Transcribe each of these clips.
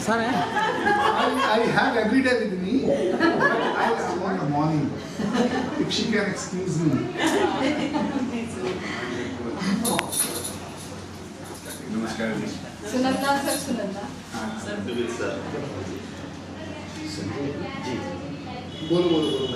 Sir, I have every day with me. I am on the morning. If she can excuse me. नमस्कार जी। Sunanda sir, Sunanda sir जी बोलो बोलो बोलो।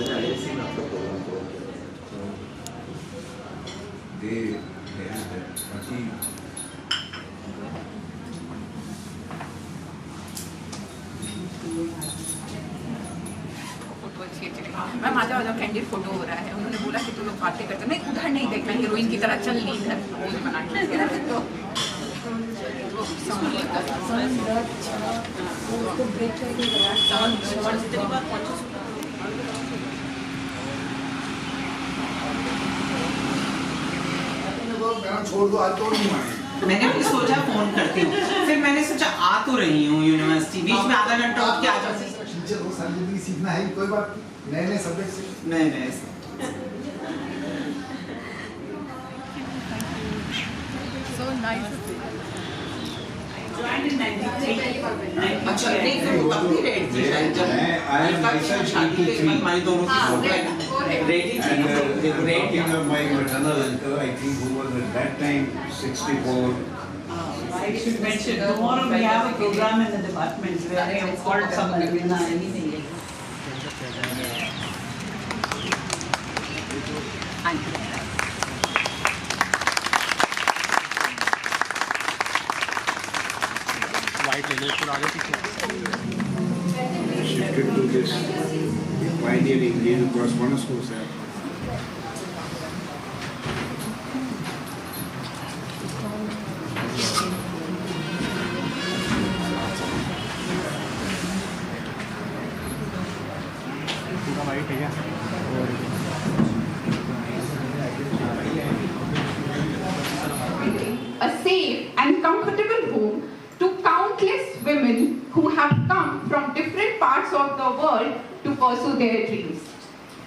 Ma'am आ जाओ candid photo हो रहा है। उन्होंने बोला कि तुम लोग बातें करते नहीं, उधर नहीं देखना, हीरोइन की तरह चल ली इधर पोज बना के। तो छोड़ दो, आज तो नहीं माने। मैंने भी सोचा फोन करती हूँ, फिर मैंने सोचा आ तो रही हूँ यूनिवर्सिटी, बीच में आधा घंटा उठ के आ जाती। टीचर को सारी जिंदगी सीखना है, कोई बात नए नए सब्जेक्ट से नहीं so nice. अच्छा नहीं तो तब भी रेडी थी शायद जब हमारी दोनों की रेडी थी। Talking of my maternal uncle, I think who was at that time 64. I should mention, tomorrow we have a program in the department where we have called somebody. Shifted to this pioneering Yale correspondence course. A safe and comfortable home to countless women who have come from different parts of the world to pursue their dreams.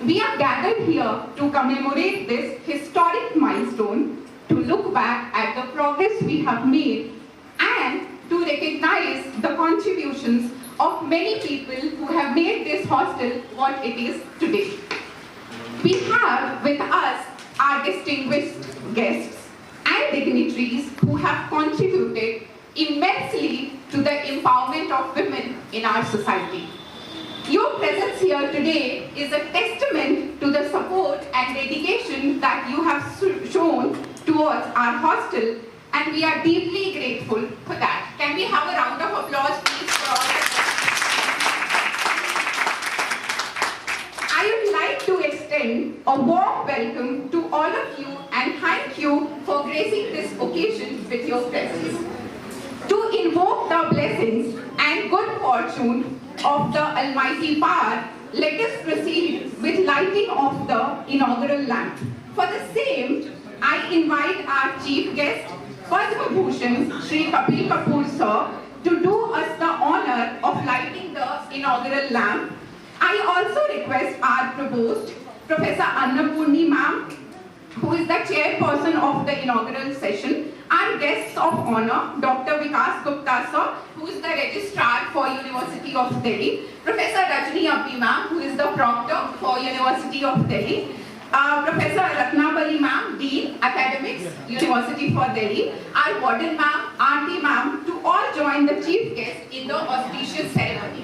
We are gathered here to commemorate this historic milestone, to look back at the progress we have made, and to recognize the contributions of many people who have made this hostel what it is today. We have with us our distinguished guests and dignitaries who have contributed immensely to the empowerment of women in our society. Your presence here today is a testament to the support and dedication that you have shown towards our hostel, and we are deeply grateful for that. Can we have a round of applause, please, for all that? I would like to extend a warm welcome to all of you and thank you for gracing this occasion with your presence. To invoke the blessings and good fortune of the Almighty Power, let us proceed with lighting of the inaugural lamp. For the same, I invite our chief guest, Padma Bhushan Shri Kapil Kapoor sir, to do us the honor of lighting the inaugural lamp. I also request our provost, Professor Annapurni ma'am, who is the chairperson of the inaugural session, our guests of honor, Dr. Vikas Gupta sir, who is the registrar for University of Delhi, Professor Rajni Abdi ma'am, who is the proctor for University of Delhi, Professor Ratnabali ma'am, Dean, Academics, University for Delhi, our warden ma'am, auntie ma'am, to all join the chief guest in the auspicious ceremony.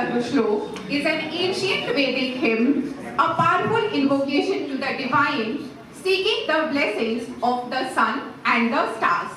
Sarva Shlok is an ancient Vedic hymn, a powerful invocation to the divine, seeking the blessings of the sun and the stars.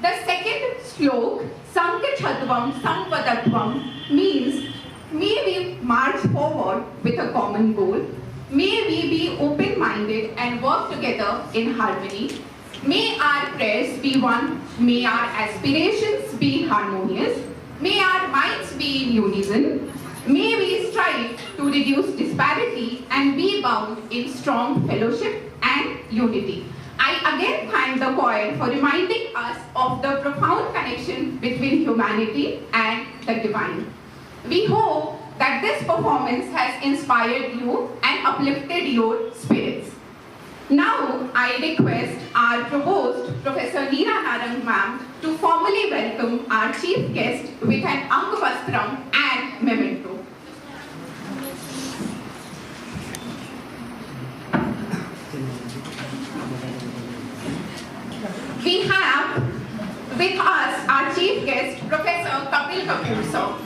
The second slok, Sankachhatvam Samvadatvam, means may we march forward with a common goal. May we be open-minded and work together in harmony. May our prayers be one. May our aspirations be harmonious. May our minds be in unison. May we strive to reduce disparity and be bound in strong fellowship and unity. I again thank the choir for reminding us of the profound connection between humanity and the divine. We hope that this performance has inspired you and uplifted your spirits. Now, I request our provost, Professor Neera Narang ma'am, to formally welcome our chief guest with an Angvastram and memento. We have with us our chief guest, Professor Kapil Kapoor, sir.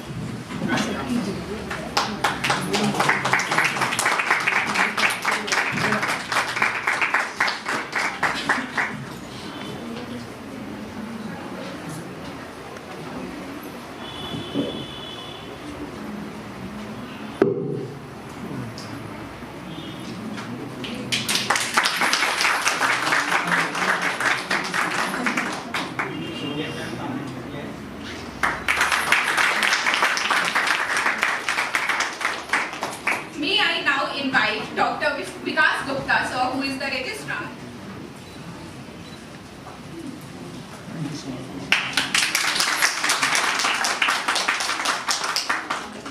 May I now invite Dr. Vikas Gupta, sir, who is the registrar.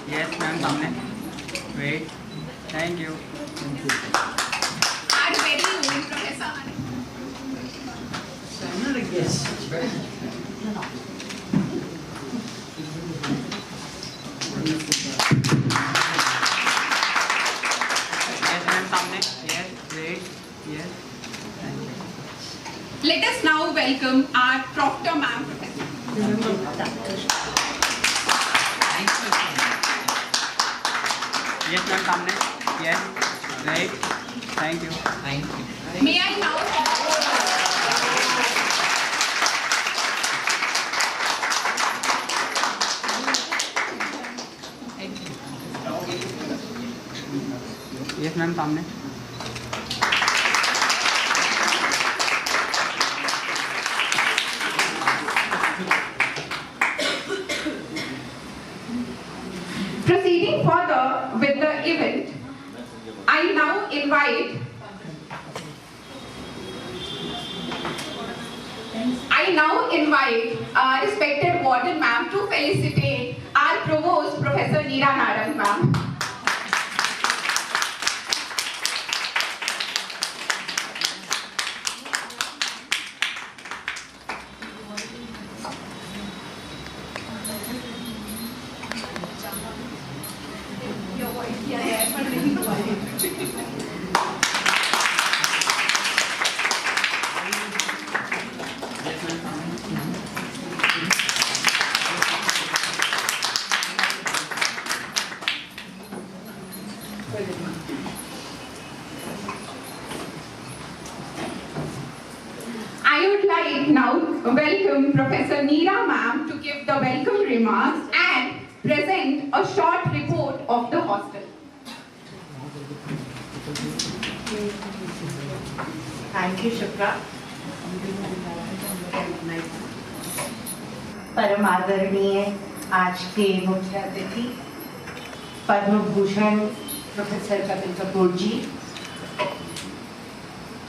Yes, ma'am, सामने. Wait. Thank you. Our very own Professor Anand. I'm not a guest. Yes, ma'am, सामने. Yes, wait. Yes. Thank you. Let us now welcome our Proctor ma'am, Professor. Yes, ma'am, सामने. Yes. Wait. Thank you. Thank you. May I now Yes, ma'am, सामने. proceeding further with the event, I now invite our respected warden ma'am to felicitate our provost, Professor Neera Narang ma'am. I would like now welcome Professor Neera ma'am to give the welcome remarks and present a short report of the hostel. Thank you, Shukra. परम आदरणीय आज के मुख्य अतिथि Padma Bhushan professor Kapil Kapoor जी,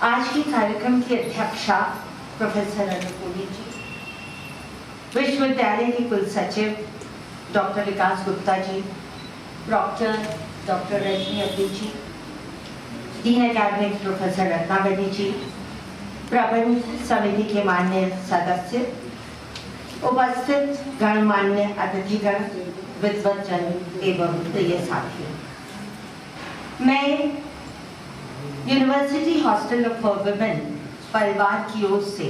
आज के कार्यक्रम की अध्यक्षा प्रोफेसर अनुपूरी जी, विश्वविद्यालय के कुल सचिव डॉक्टर विकास गुप्ता जी, प्रॉक्टर डॉक्टर रजनी अब्दी जी, डीन अकेडमिक प्रोफेसर रत्नावली जी, प्रबंध समिति के माननीय सदस्य, उपस्थित गणमान्य अतिथिगण, विद्वत्जन एवं प्रिय साथियों, मैं यूनिवर्सिटी हॉस्टल ऑफ वुमेन परिवार की ओर से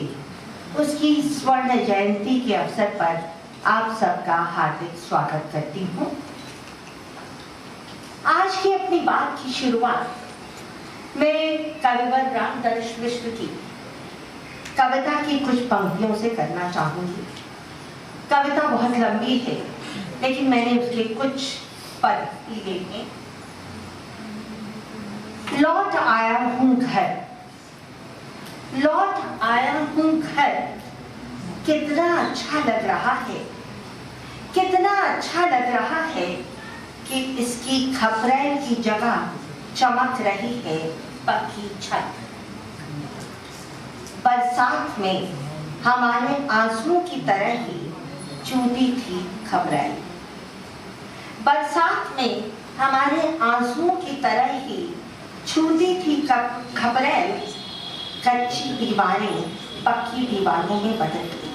उसकी स्वर्ण जयंती के अवसर पर आप सबका हार्दिक स्वागत करती हूँ। आज की अपनी बात की शुरुआत मैं कविवर रामदर्श मिश्र की कविता की कुछ पंक्तियों से करना चाहूंगी। कविता बहुत लंबी है, लेकिन मैंने उसके कुछ पद लिए हैं। लौट आया हूं घर, लौट आया हूं घर, कितना अच्छा लग रहा है, कितना अच्छा लग रहा है कि इसकी खपरैल की जगह चमक रही है पक्की छत। बरसात में हमारे आंसुओं की तरह ही चूती थी खपरैल, बरसात में हमारे आंसुओं की तरह ही छूती थी खपरैल। कच्ची दीवारें पक्की दीवारों में बदल गई,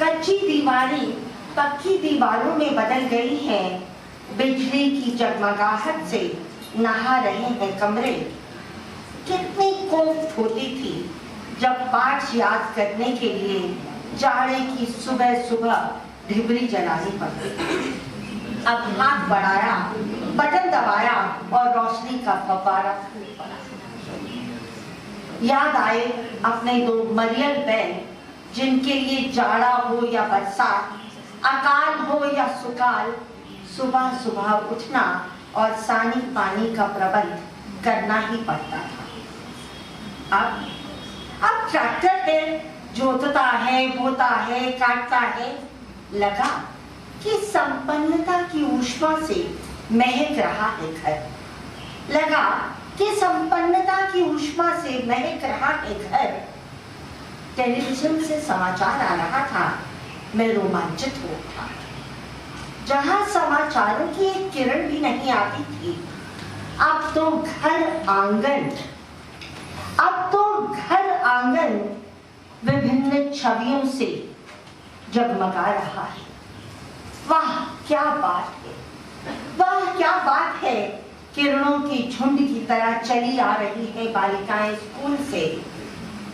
कच्ची दीवारें पक्की दीवारों में बदल गई हैं। बिजली की जगमगाहट से नहा रहे हैं कमरे। कितनी कोफ्त होती थी जब पाठ याद करने के लिए जाड़े की सुबह सुबह ढिबरी जलानी पड़ती। अब हाथ बढ़ाया, बटन दबाया और रोशनी का फव्वारा फूट पड़ा। याद आए अपने दो मरियल बैल, जिनके लिए जाड़ा हो या बरसात, अकाल हो या सुकाल, सुबह सुबह उठना और सानी पानी का प्रबंध करना ही पड़ता था। अब ट्रैक्टर पे जोतता है, बोता है, काटता है। लगा कि संपन्नता की ऊष्मा से महक रहा है घर, लगा कि संपन्नता की ऊष्मा से महक रहा है घर। टेलीविजन से समाचार आ रहा था, मैं रोमांचित हो उठा। जहां समाचारों की एक किरण भी नहीं आती थी, अब तो घर आंगन विभिन्न छवियों से जगमगा रहा है। वाह क्या बात है, वाह क्या बात है। किरणों की झुंड की तरह चली आ रही है बालिकाएं स्कूल से,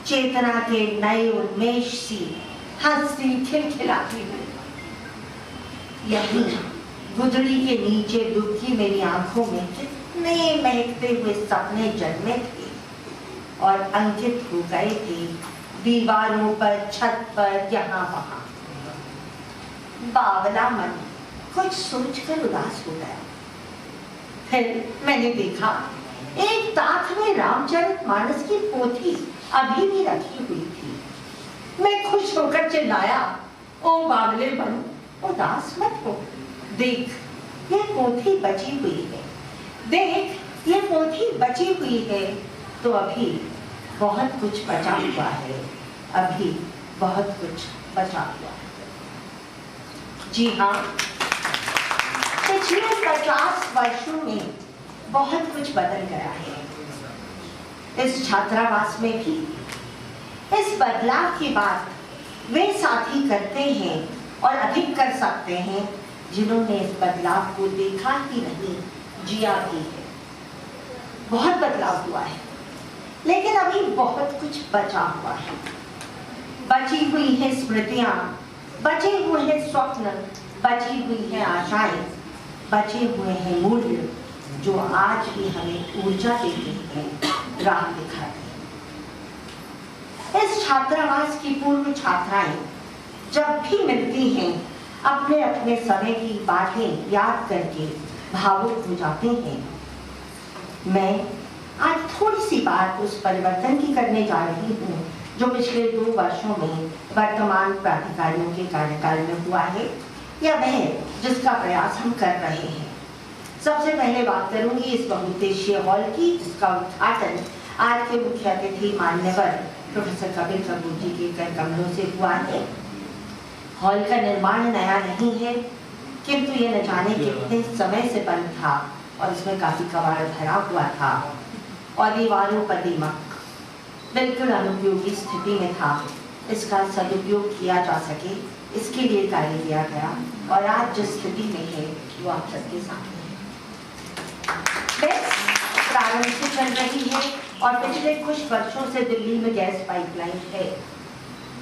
चेतना के नए उन्मेष सी हंसती खिलखिलाती हुई। यही गुदड़ी के नीचे डूबती मेरी आंखों में कितने महकते हुए सपने जन्मे थे और अंकित हो गए थे दीवारों पर, छत पर, यहाँ वहां। बावला मन कुछ सोचकर उदास हो गया। फिर मैंने देखा एक ताक में रामचरितमानस की पोथी अभी भी रखी हुई थी। मैं खुश होकर चिल्लाया, ओ बावले मन, उदास मत हो, देख ये पोथी बची हुई है, देख ये पोथी बची हुई है। तो अभी बहुत कुछ बचा हुआ है, अभी बहुत कुछ बचा हुआ है। जी हाँ, पिछले 50 वर्षों में बहुत कुछ बदल गया है। इस छात्रावास में भी इस बदलाव की बात वे साथी करते हैं और अधिक कर सकते हैं जिन्होंने इस बदलाव को देखा ही नहीं, जिया भी है। बहुत बदलाव हुआ है, लेकिन अभी बहुत कुछ बचा हुआ है। बची हुई है स्मृतियां, बचे हुए हैं स्वप्न, बची हुई है आशाएं, बचे हुए हैं मूल्य जो आज भी हमें ऊर्जा देते हैं, राह दिखाते हैं। इस छात्रावास की पूर्व छात्राएं जब भी मिलती हैं, अपने अपने समय की बातें याद करके भावुक हो जाते हैं। मैं आज थोड़ी सी बात उस परिवर्तन की करने जा रही हूँ जो पिछले 2 वर्षों में वर्तमान प्राधिकारियों के कार्यकाल में हुआ है, या वह जिसका प्रयास हम कर रहे हैं। सबसे पहले बात करूंगी इस बहुउद्देशीय हॉल की, जिसका उद्घाटन आज के मुख्य अतिथि मान्यवर प्रोफेसर कपिल कपूर जी के कर कमलों से हुआ है। हॉल का निर्माण नया नहीं है, किंतु ये न जाने कितने समय से बंद था और इसमें काफी कबाड़ भरा हुआ था और दीवारों पर दीमक बिल्कुल अनुपयोगी स्थिति में था। इसका सदुपयोग किया जा सके, इसके लिए कार्य किया गया और आज जिस स्थिति में है वो आप सबके सामने है। प्रारंभ से चल रही है और पिछले कुछ वर्षों से दिल्ली में गैस पाइपलाइन है,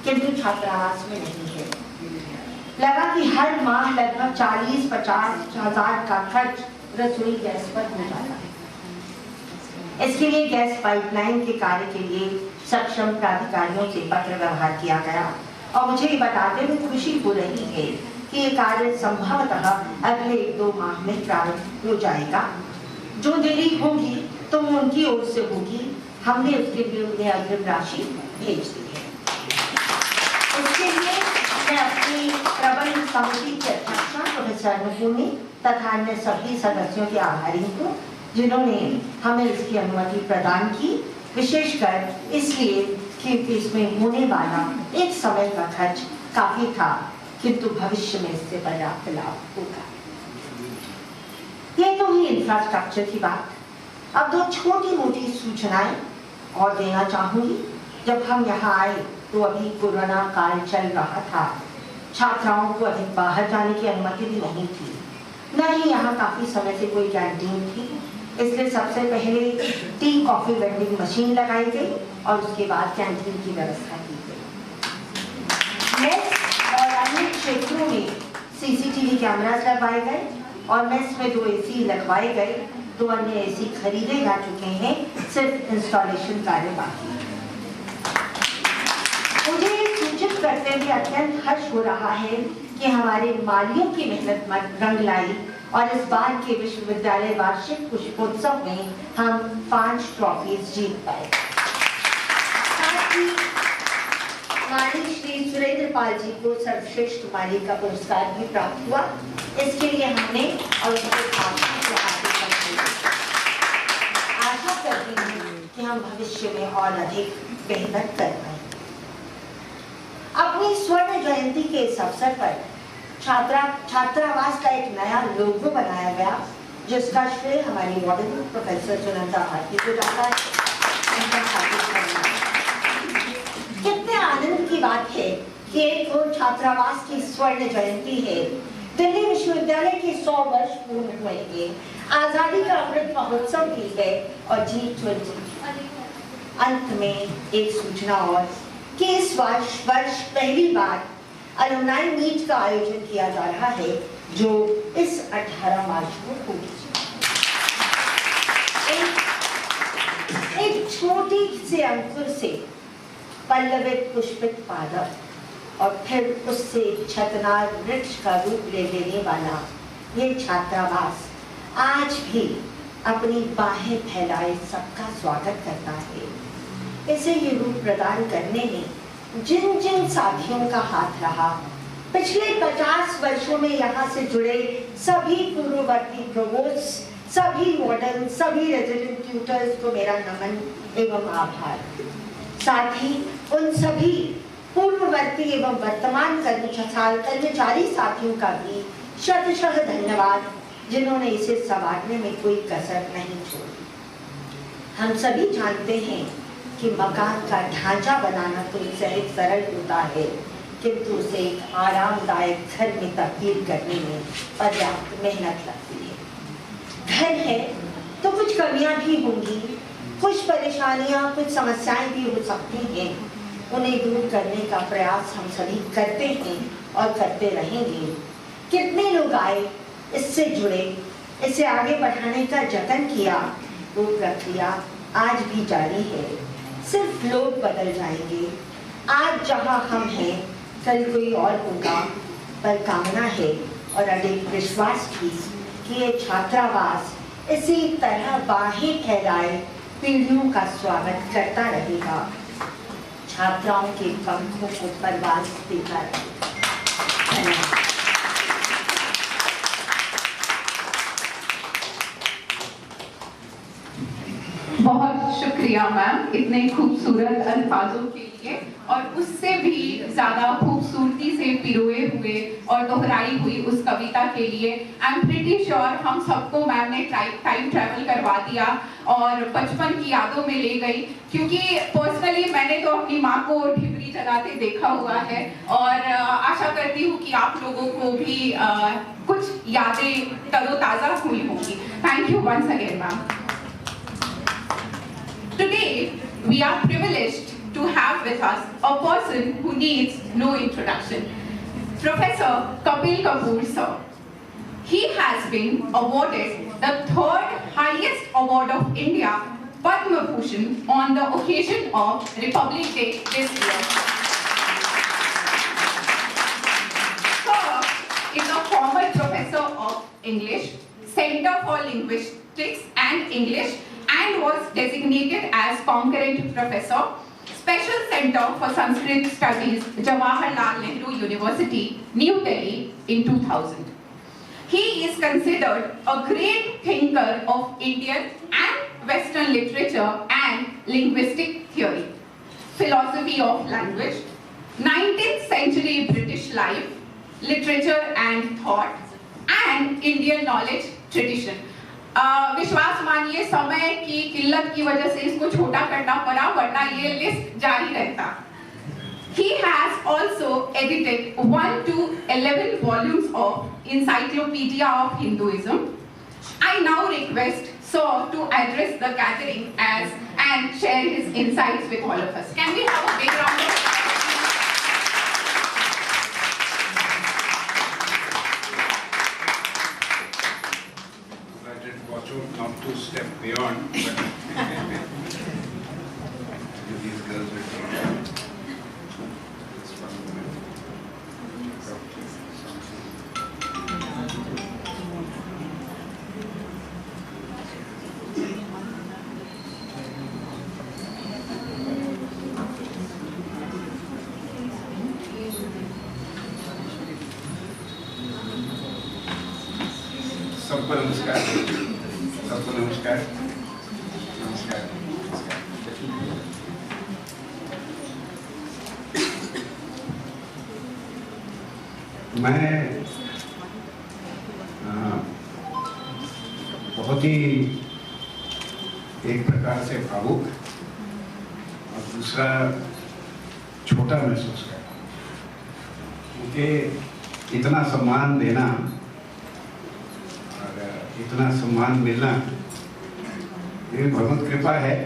किंतु छात्रावास में नहीं है। लगा कि हर माह लगभग 40-50 हजार का खर्च रसोई गैस पर हो जाता है। इसके लिए गैस पाइपलाइन के कार्य के लिए सक्षम प्राधिकारियों से पत्र व्यवहार किया गया और मुझे ये बताते हुए खुशी हो रही है कि ये कार्य संभवतः अगले 1-2 माह में प्रारंभ हो जाएगा। जो देरी होगी तो वो उनकी ओर से होगी, हमने उसके लिए उन्हें अग्रिम राशि भेज दी है। इसके लिए मैं अपनी प्रबंध समिति की अध्यक्षा प्रोफेसर नुपुनी तथा अन्य सभी सदस्यों के आभारी हूँ जिन्होंने हमें इसकी अनुमति प्रदान की, विशेषकर इसलिए क्योंकि इसमें होने वाला एक समय का खर्च काफी था, किंतु भविष्य में इससे पर्याप्त लाभ होगा। ये तो ही इंफ्रास्ट्रक्चर की बात। अब 2 छोटी मोटी सूचनाएं और देना चाहूंगी। जब हम यहाँ आए तो अभी कोरोना काल चल रहा था, छात्राओं को अधिक बाहर जाने की अनुमति भी नहीं थी, न ही यहाँ काफी समय से कोई कैंटीन थी। इसलिए सबसे पहले टी कॉफी वेंडिंग मशीन लगाई गई और उसके बाद कैंटीन की व्यवस्था की गई। मेस और अन्य क्षेत्रों में सीसीटीवी कैमरास लगवाए गए और मेस में 2 एसी लगवाए गए, 2 अन्य एसी खरीदे जा चुके हैं, सिर्फ इंस्टॉलेशन कार्य बाकी है। मुझे सूचित करते हुए अत्यंत हर्ष हो रहा है कि हमारे मालियों की मेहनत रंग लाई और इस बार के विश्वविद्यालय वार्षिक पुष्पोत्सव में हम 5 ट्रॉफीज जीत पाए। साथ ही माली श्री सुरेंद्र पाल जी को सर्वश्रेष्ठ माली का पुरस्कार भी प्राप्त हुआ। इसके लिए हमने और उनके आशा करती हूँ कि हम भविष्य में और अधिक बेहतर कर पाए। अपनी स्वर्ण जयंती के इस अवसर पर छात्रावास का एक नया लोगो बनाया गया, जिसका श्रेय हमारी वार्डन प्रोफेसर सुनंदा भारती को जाता है। कितने आनंद की बात है कि एक और छात्रावास की स्वर्ण जयंती है, दिल्ली विश्वविद्यालय के 100 वर्ष पूर्ण हुए हैं, आजादी का अमृत महोत्सव भी है और G20। अंत में एक सूचना और कि इस वर्ष पहली बार अलुमनाई मीट का आयोजन किया जा रहा है, जो इस 18 मार्च को होगी। एक छोटी से अंकुर से पल्लवित पुष्पित पादप और फिर उससे छतनार वृक्ष का रूप ले लेने वाला ये छात्रावास आज भी अपनी बाहें फैलाए सबका स्वागत करता है। इसे ये रूप प्रदान करने में जिन जिन साथियों का हाथ रहा, पिछले 50 वर्षों में यहाँ से जुड़े सभी पूर्ववर्ती प्रोवोस्ट, सभी मॉडर्न, सभी रेजिडेंट ट्यूटर्स को मेरा नमन एवं आभार। साथ ही उन सभी पूर्ववर्ती एवं वर्तमान कर्मचारी साथियों का भी शतशः धन्यवाद, जिन्होंने इसे संवारने में कोई कसर नहीं छोड़ी। हम सभी जानते हैं कि मकान का ढांचा बनाना तो सहज सरल होता है, किंतु उसे एक आरामदायक घर में तब्दील करने में पर्याप्त मेहनत लगती है। घर है तो कुछ कमियां भी होंगी, कुछ परेशानियां, कुछ समस्याएं भी हो सकती हैं। उन्हें दूर करने का प्रयास हम सभी करते हैं और करते रहेंगे। कितने लोग आए, इससे जुड़े, इसे आगे बढ़ाने का जतन किया, वो प्रक्रिया आज भी जारी है। सिर्फ लोग बदल जाएंगे। आज जहां हम हैं, कल कोई और होगा, पर कामना है और अडिग विश्वास भी कि ये छात्रावास इसी तरह बाहें फैलाए पीढ़ियों का स्वागत करता रहेगा, छात्राओं के पंखों को परवाज देता रहेगा। बहुत शुक्रिया मैम इतने खूबसूरत अल्फाजों के लिए, और उससे भी ज्यादा खूबसूरती से पिरोए हुए और दोहराई हुई उस कविता के लिए। आई एम प्रीटी श्योर हम सबको मैम ने टाइम ट्रैवल करवा दिया और बचपन की यादों में ले गई, क्योंकि पर्सनली मैंने तो अपनी माँ को ढिबरी जलाते देखा हुआ है और आशा करती हूँ कि आप लोगों को भी कुछ यादें तरोताजा हुई होंगी। Thank you once again ma'am. Today, we are privileged to have with us a person who needs no introduction, Professor Kapil Kapoor sir. He has been awarded the third highest award of India, Padma Bhushan, on the occasion of Republic Day this year. Sir is a former professor of English, Center for Linguistics and English, and was designated as concurrent professor, Special Center for Sanskrit Studies, Jawaharlal Nehru University, New Delhi in 2000. He is considered a great thinker of Indian and Western literature and linguistic theory, philosophy of language, 19th century British life, literature and thought, and Indian knowledge tradition. विश्वास मानिए समय की किल्लत की वजह से इसको छोटा करना पड़ा, वरना ये लिस्ट जारी रहता. He has also edited 1 to 11 volumes of Encyclopedia of Hinduism. I now request Sir to address the gathering and share his insights with all of us. Can we have a big round of applause? Not to step beyond, but these girls will come out. Just one minute. सबको नमस्कार. सबको नमस्कार. नमस्कार. मैं बहुत ही एक प्रकार से भावुक और दूसरा छोटा महसूस कर रहा हूँ, क्योंकि इतना सम्मान देना और इतना सम्मान मिलना ये भगवत कृपा है.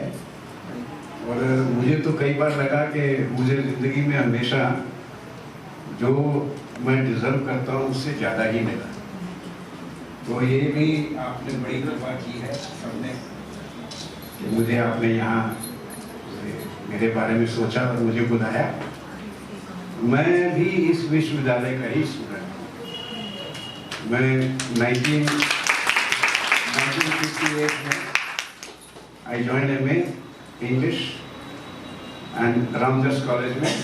और मुझे तो कई बार लगा कि मुझे जिंदगी में हमेशा जो मैं डिजर्व करता हूँ उससे ज़्यादा ही मिला. तो ये भी आपने बड़ी कृपा की है सबने कि मुझे आपने यहाँ मेरे बारे में सोचा और मुझे बुलाया. मैं भी इस विश्वविद्यालय का ही स्टूडेंट हूँ. मैं 1958 में I joined MA English and Ramdas College में,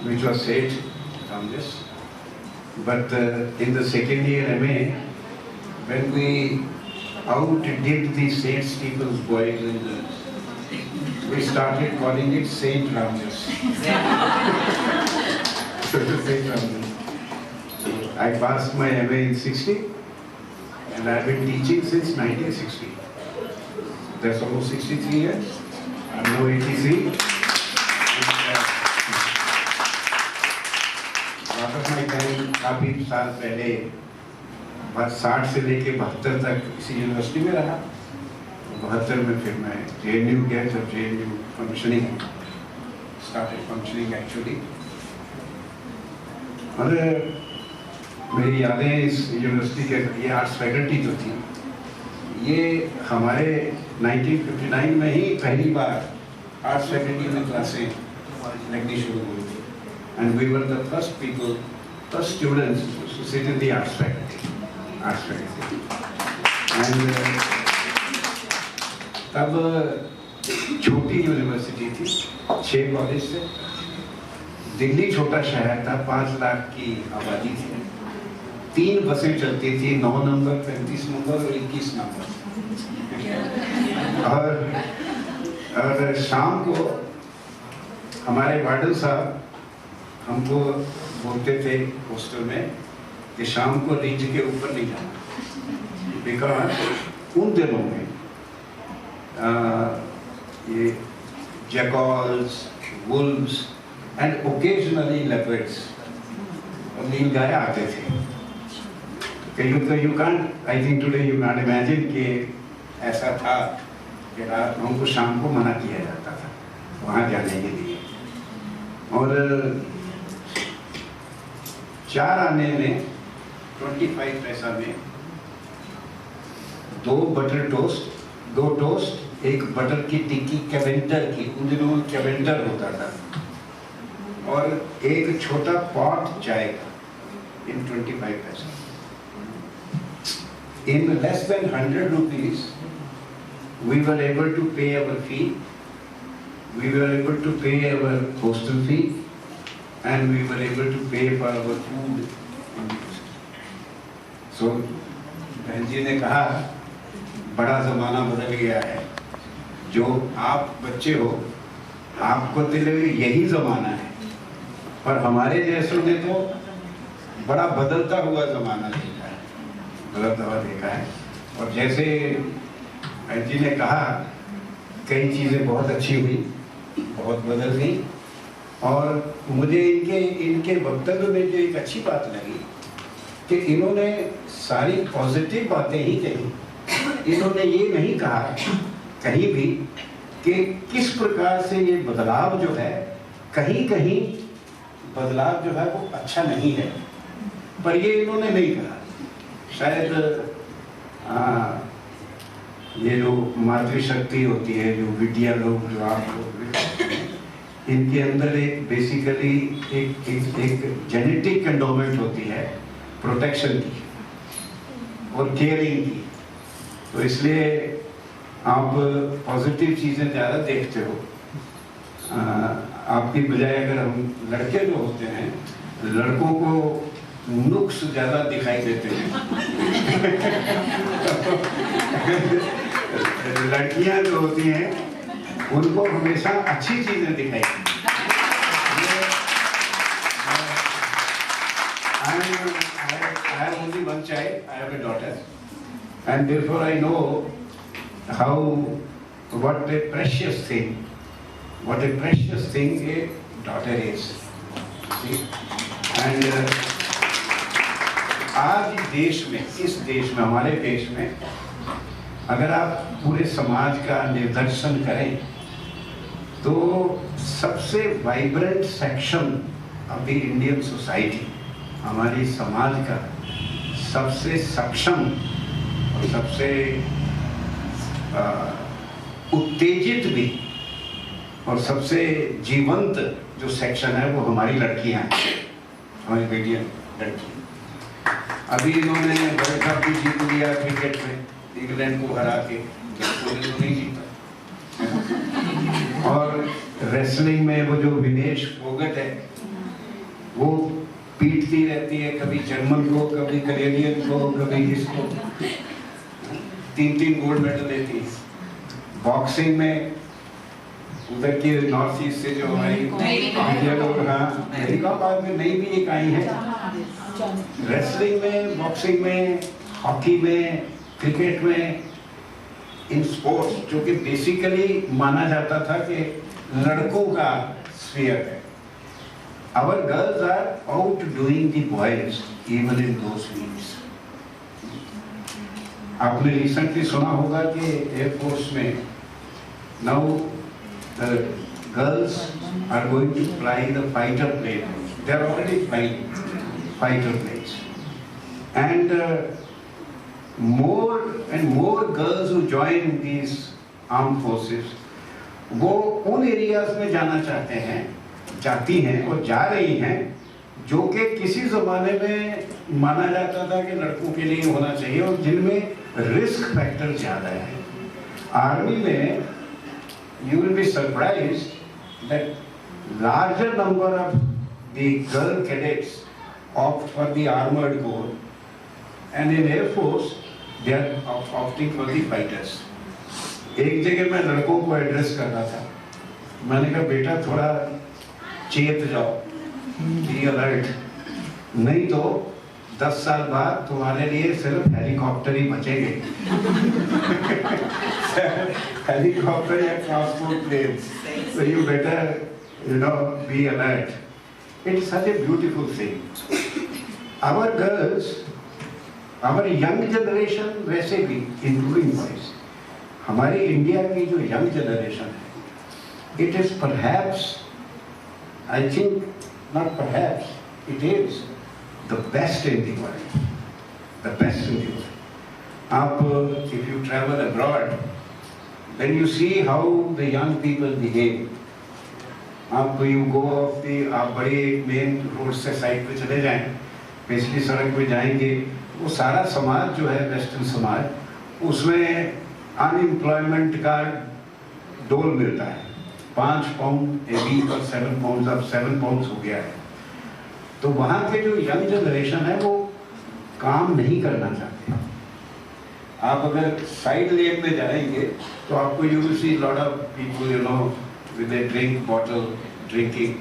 which was State Ramdas. But in the second year MA, when we outdid the Saints people's boys and girls, we started calling it Saint Ramdas. Saint Ramdas. I passed my MA in 60 and I've been teaching since 1960. That's almost 63 years. I'm now 83. Lot of my time काफी साल पहले बस 60 से लेके 72 तक इसी university में रहा. 72 में फिर मैं JNU गया जब JNU functioning started functioning actually. और मेरी यादें इस यूनिवर्सिटी के ये आर्ट्स फैकल्टी जो थी, ये हमारे 1959 में ही पहली बार आर्ट्स फैकल्टी में क्लासें लगनी शुरू हुई थी. And we were the first students to sit in the arts faculty. And तब छोटी यूनिवर्सिटी थी, 6 कॉलेज थे. दिल्ली छोटा शहर था, 5 लाख की आबादी थी. 3 बसें चलती थी, 9 नंबर, 35 नंबर और 21 नंबर. और शाम को हमारे वार्डन साहब हमको बोलते थे हॉस्टल में कि शाम को रिज के ऊपर नहीं जाना, बिकॉज उन दिनों में ये jackals, Wolves and occasionally leopards और नीलगाय आते थे. You can't, I think today you can't imagine कि ऐसा था कि रात हमको शाम को मना किया जाता था वहाँ जाने के लिए. और 4 आने में 25 पैसा में 2 बटर टोस्ट, 2 टोस्ट, 1 बटर की टिक्की कैवेंटर की, उन दिनों कैवेंटर होता था, और 1 छोटा पॉट चाय का in 25 पैसा. In less than 100 rupees, we were able to pay our fee, we were able to pay our hostel fee, and we were able to pay for our food. So, बहन जी ने कहा बड़ा ज़माना बदल गया है, जो आप बच्चे हो आपको तो यही ज़माना है, पर हमारे जैसों ने तो बड़ा बदलता हुआ ज़माना देखा है, बदलता हुआ देखा है. और जैसे बहन जी ने कहा कई चीज़ें बहुत अच्छी हुई, बहुत बदल गई, और मुझे इनके वक्तव्य में जो एक अच्छी बात लगी कि इन्होंने सारी पॉजिटिव बातें ही कही. इन्होंने ये नहीं कहा कहीं भी कि किस प्रकार से ये बदलाव जो है, कहीं कहीं बदलाव जो है वो अच्छा नहीं है, पर ये इन्होंने नहीं कहा. शायद ये जो मातृशक्ति होती है, जो विद्या लोग जो आप इनके अंदर एक बेसिकली एक जेनेटिक एंडोमेंट होती है प्रोटेक्शन की और केयरिंग की. तो इसलिए आप पॉजिटिव चीज़ें ज़्यादा देखते हो. आपकी बजाय अगर हम लड़के जो होते हैं, लड़कों को नुक्स ज़्यादा दिखाई देते हैं. लड़कियां जो होती हैं उनको हमेशा अच्छी चीजें दिखाई देती हैं. I have only one child. I have a daughter, and therefore I know what a precious thing a daughter is. See? And आज देश में, इस देश में, हमारे देश में अगर आप पूरे समाज का निर्दर्शन करें तो सबसे vibrant section of the Indian society, हमारी समाज का सबसे सक्षम और सबसे उत्तेजित भी और सबसे जीवंत जो सेक्शन है वो हमारी लड़कियां हैं, हमारी बेटियां लड़कियां. अभी इन्होंने वर्ल्ड कप भी जीत लिया क्रिकेट में, इंग्लैंड को हरा के, नहीं जीता. और रेसलिंग में वो जो विनेश फोगट है वो पीटती रहती है, कभी जर्मन को, कभी कनेडियन को, कभी किसको, 3 गोल्ड मेडल लेती है. बॉक्सिंग में उधर के नॉर्थ ईस्ट से जो हमारी लोग, हाँ अमेरिका बाद में नई भी एक आई है. रेसलिंग में, बॉक्सिंग में, हॉकी में, क्रिकेट में, इन स्पोर्ट्स जो कि बेसिकली माना जाता था कि लड़कों का स्फीयर है, our girls are outdoing the boys even in those fields. आपने रिसेंटली सुना होगा कि एयरफोर्स में now the girls are going to fly the fighter plane. They are already flying fighter planes, and more and more girls who join these armed forces, वो उन areas में जाना चाहते हैं, जाती हैं और जा रही हैं जो कि किसी ज़माने में माना जाता था कि लड़कों के लिए होना चाहिए और जिनमें रिस्क फैक्टर ज़्यादा है. आर्मी में you will be surprised that larger number of the girl cadets opt for the armored corps, and in Air Force they are opting for the fighters. एक जगह मैं लड़कों को एड्रेस कर रहा था, मैंने कहा बेटा थोड़ा चेत जाओ, बी अलर्ट, नहीं तो 10 साल बाद तुम्हारे लिए सिर्फ हेलीकॉप्टर ही बचेंगे. हेलीकॉप्टर या transport plane. So you better, be alert. It's such a beautiful thing. Our girls, our young generation, वैसे भी including boys, हमारी इंडिया की जो यंग जनरेशन है, it is perhaps, I think, not perhaps, it is the best in the world, the best in the world. आप if you travel abroad, then you see how the young people behave. आप you go off the, आप बड़े main road से side पे चले जाएं, पिछली सड़क पे जाएंगे, वो सारा समाज जो है वेस्टर्न समाज, उसमें अनएम्प्लॉयमेंट का डोल मिलता है। 5 पाउंड ए वीक और 7 पाउंड, अब 7 पाउंड हो गया है। तो वहाँ के जो यंग जनरेशन है वो काम नहीं करना चाहते। आप अगर साइड लेन में जाएंगे तो आपको you will see lot of people, you know, with a drink bottle drinking,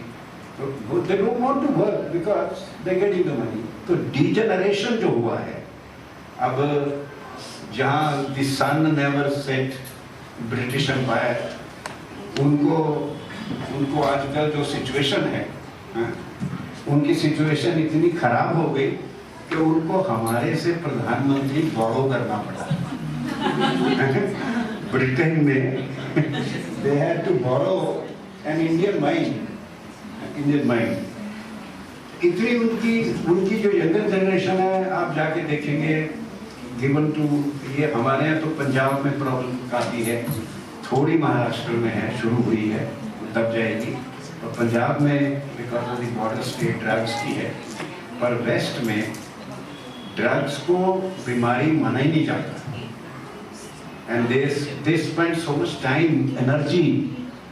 they don't want to work because they getting the money. तो डीजनरेशन जो हुआ है, अब जहाँ the sun never set British empire, उनको आजकल जो सिचुएशन है, उनकी सिचुएशन इतनी खराब हो गई कि उनको हमारे से प्रधानमंत्री बोरो करना पड़ा। ब्रिटेन में they had to borrow an Indian mind. इतनी उनकी जो यंगर जनरेशन है, आप जाके देखेंगे, गिवन टू ये हमारे यहाँ तो पंजाब में प्रॉब्लम काफ़ी है, थोड़ी महाराष्ट्र में है, शुरू हुई है, तब जाएगी, और पंजाब में because of the border state drugs की है, पर वेस्ट में ड्रग्स को बीमारी माना ही नहीं जाता। And they spend so much time, energy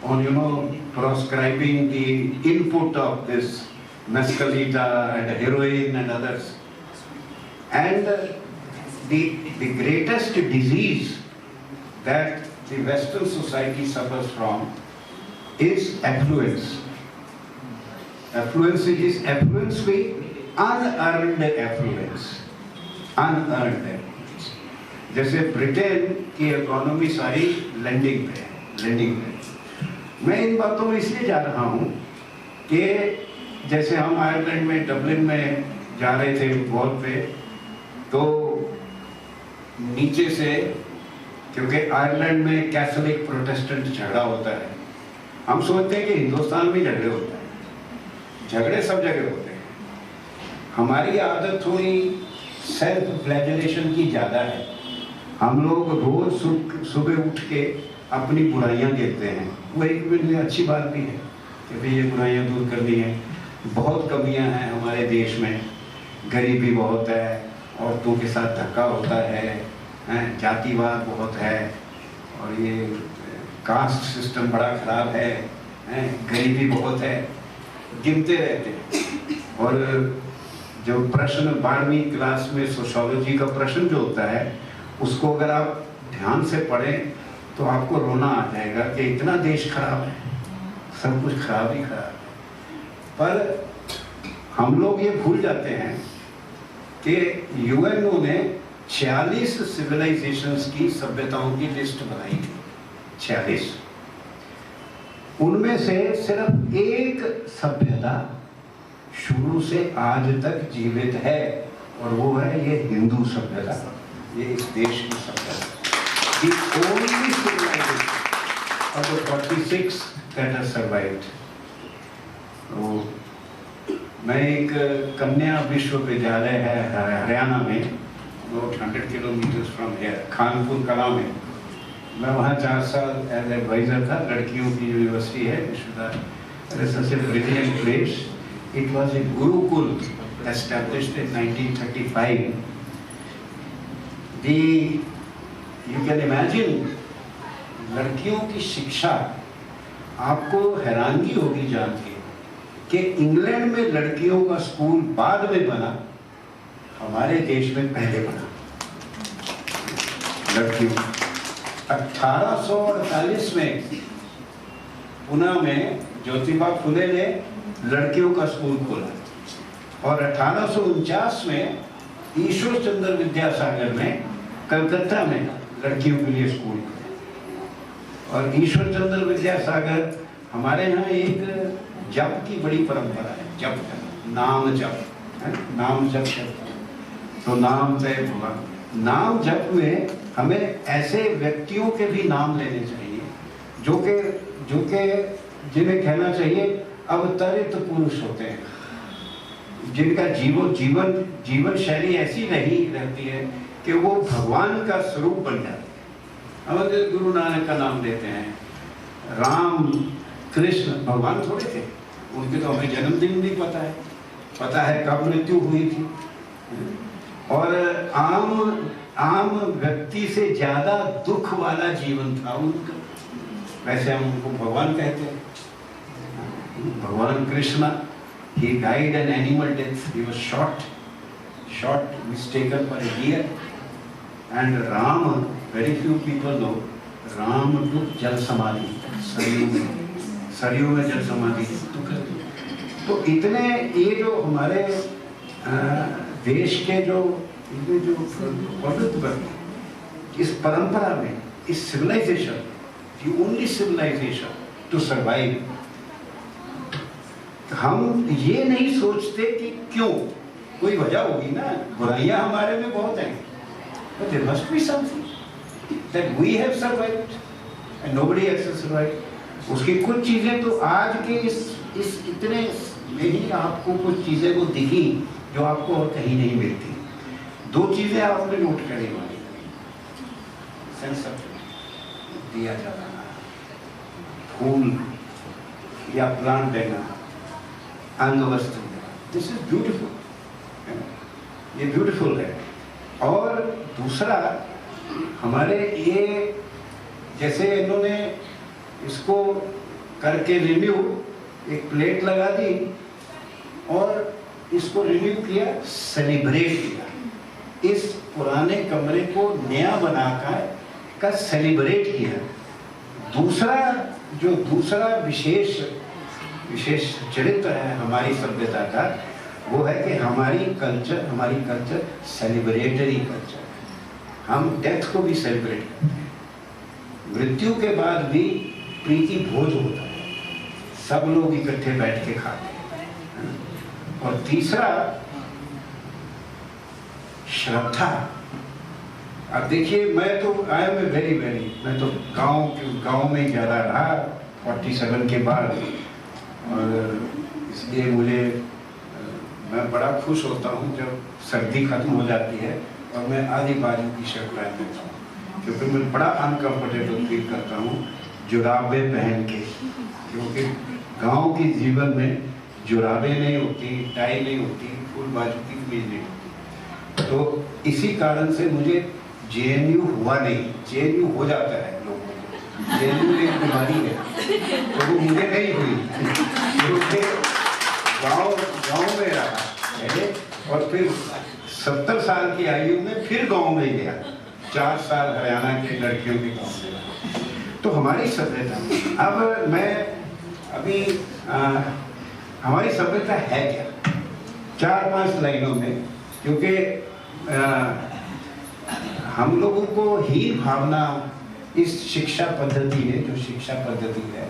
on, you know, proscribing the input of this mescalina and heroin and others. And the greatest disease that the Western society suffers from is affluence. Affluence is affluence with unearned affluence. Unearned affluence. जैसे Britain की economy सारी lending पे। मैं इन बातों में इसलिए जा रहा हूँ कि जैसे हम आयरलैंड में, डबलिन में जा रहे थे वॉल पे, तो नीचे से, क्योंकि आयरलैंड में कैथोलिक प्रोटेस्टेंट झगड़ा होता है, हम सोचते हैं कि हिंदुस्तान में झगड़े होते हैं, झगड़े सब जगह होते हैं। हमारी आदत थोड़ी सेल्फ फ्लैगेलेशन की ज़्यादा है। हम लोग रोज सुबह उठ के अपनी बुराइयां गिनते हैं। वो एक अच्छी बात भी है कि भाई ये बुराइयां दूर करनी है। बहुत कमियां हैं हमारे देश में, गरीबी बहुत है, औरतों के साथ धक्का होता है, जातिवाद बहुत है, और ये कास्ट सिस्टम बड़ा खराब है, गरीबी बहुत है, गिनते रहते हैं। और जो प्रश्न 12वीं क्लास में सोशियोलॉजी का प्रश्न जो होता है, उसको अगर आप ध्यान से पढ़ें तो आपको रोना आ जाएगा कि इतना देश खराब है, सब कुछ खराब ही खराब है। पर हम लोग ये भूल जाते हैं कि यूएनओ ने 46 सिविलाइजेशंस की, सभ्यताओं की लिस्ट बनाई थी, 46। उनमें से सिर्फ एक सभ्यता शुरू से आज तक जीवित है, और वो है ये हिंदू सभ्यता, ये इस देश की सभ्यता। The only civilization of the 46 that has survived. तो मैं एक कन्या विश्वविद्यालय है हरियाणा में, 100 किलोमीटर फ्रॉम हियर, खानपुर कला में। मैं वहाँ 4 साल एज एडवाइजर था। लड़कियों की यूनिवर्सिटी है, विश्वविद्यालय, such a brilliant place. It was a gurukul established in 1935। You can imagine, लड़कियों की शिक्षा, आपको हैरानगी होगी जान के कि इंग्लैंड में लड़कियों का स्कूल बाद में बना, हमारे देश में पहले बना। लड़कियों 1848 में पुणे में ज्योतिबा फुले ने लड़कियों का स्कूल खोला, और 1849 में ईश्वर चंद्र विद्यासागर ने कलकत्ता में लड़कियों के लिए स्कूल खोले। और ईश्वर चंद्र विद्यासागर, हमारे यहाँ एक जप की बड़ी परंपरा है, जप, नाम जप, नाम जप। तो नाम तय हुआ, नाम जप में हमें ऐसे व्यक्तियों के भी नाम लेने चाहिए जो के जिन्हें कहना चाहिए अवतरित पुरुष होते हैं, जिनका जीवन शैली ऐसी नहीं रहती है कि वो भगवान का स्वरूप बन जाते हैं। हमारे गुरु नानक का नाम लेते हैं, राम कृष्ण भगवान थोड़े थे, उनके तो हमें जन्मदिन नहीं पता है कब मृत्यु हुई थी। और आम व्यक्ति से ज्यादा दुख वाला जीवन था उनका, वैसे हम उनको भगवान कहते हैं। भगवान Krishna, he died an animal death, he was shot, mistaken for a deer. And Rama, very few people know, Ram took जल समाधि, सरयू में जल समाधि। तो इतने ये जो हमारे देश के जो पवित्र इस परंपरा में, इस civilisation, the only civilization to survive, हम ये नहीं सोचते कि क्यों, कोई वजह होगी ना, बुराइयां हमारे में बहुत हैं, but there must be something that we have survived and nobody else has survived। उसकी कुछ चीजें तो आज के इस इतने में ही आपको कुछ चीजें वो दिखी जो आपको और कहीं नहीं मिलती। दो चीजें आपने नोट करी होंगी, सेंस ऑफ दिया जाना, फूल या प्लांट देना, अंग वस्त्र, दिस इज ब्यूटीफुल, ये ब्यूटीफुल है। और दूसरा हमारे ये जैसे इन्होंने इसको करके रिन्यू, एक प्लेट लगा दी और इसको रिन्यू किया, सेलिब्रेट किया, इस पुराने कमरे को नया बनाकर सेलिब्रेट किया। दूसरा विशेष चरित्र है हमारी सभ्यता का, वो है कि हमारी कल्चर सेलिब्रेटरी कल्चर। हम डेथ को भी सेलिब्रेट करते हैं, मृत्यु के बाद भी प्रीति भोज होता है, सब लोग इकट्ठे बैठ के खाते हैं। और तीसरा श्रद्धा। अब देखिए, मैं तो मैं तो गांव में ज़्यादा रहा 47 के बाद, और इसलिए मैं बड़ा खुश होता हूँ जब सर्दी खत्म हो जाती है और मैं आधी बाजू की शर्ट पहन लेता हूँ, क्योंकि मैं बड़ा अनकंफर्टेबल फील करता हूँ जुराबें पहन के, क्योंकि गांव के जीवन में जुराबें नहीं होती, टाई नहीं होती, फुल बाजू की कमीज नहीं होती। तो इसी कारण से मुझे JNU हुआ नहीं, JNU हो जाता है लोगों को, JNU एक बीमारी है, तो वो मुझे नहीं हुई, क्योंकि गाँव में रहा पहले, और फिर 70 साल की आयु में फिर गाँव में गया, 4 साल हरियाणा की लड़कियों के गाँव में रहा। तो हमारी सभ्यता, अब मैं अभी हमारी सभ्यता है क्या, 4-5 लाइनों में, क्योंकि हम लोगों को हीन भावना इस शिक्षा पद्धति है,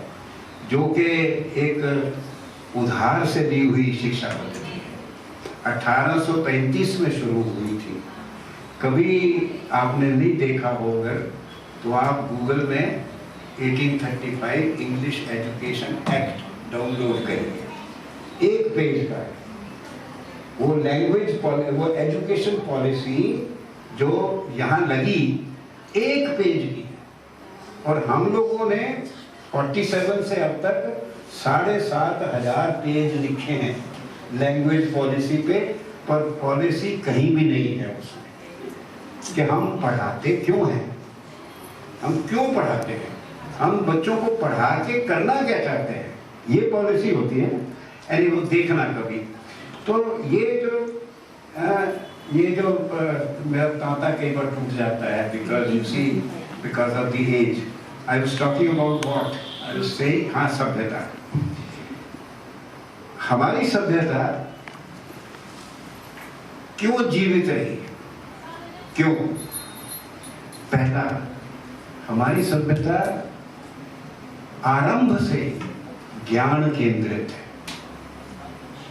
जो कि एक उधार से दी हुई शिक्षा पद्धति है, 1835 में शुरू हुई थी। कभी आपने नहीं देखा होगा तो आप गूगल में 1835 इंग्लिश एजुकेशन एक्ट डाउनलोड करेंगे, एक पेज का है वो एजुकेशन पॉलिसी जो यहाँ लगी, एक पेज की है। और हम लोगों ने 47 से अब तक 7,500 पेज लिखे हैं लैंग्वेज पॉलिसी पे, पर पॉलिसी कहीं भी नहीं है उसमें कि हम पढ़ाते क्यों हैं, हम क्यों पढ़ाते हैं, हम बच्चों को पढ़ा के करना क्या चाहते हैं, ये पॉलिसी होती है। यानी वो देखना कभी तो ये जो मेरा तांता कई बार टूट जाता है, because of the age. I was talking about what I was saying, हाँ, सभ्यता। हमारी सभ्यता क्यों जीवित रही, क्यों? पहला, हमारी सभ्यता आरंभ से ज्ञान केंद्रित है,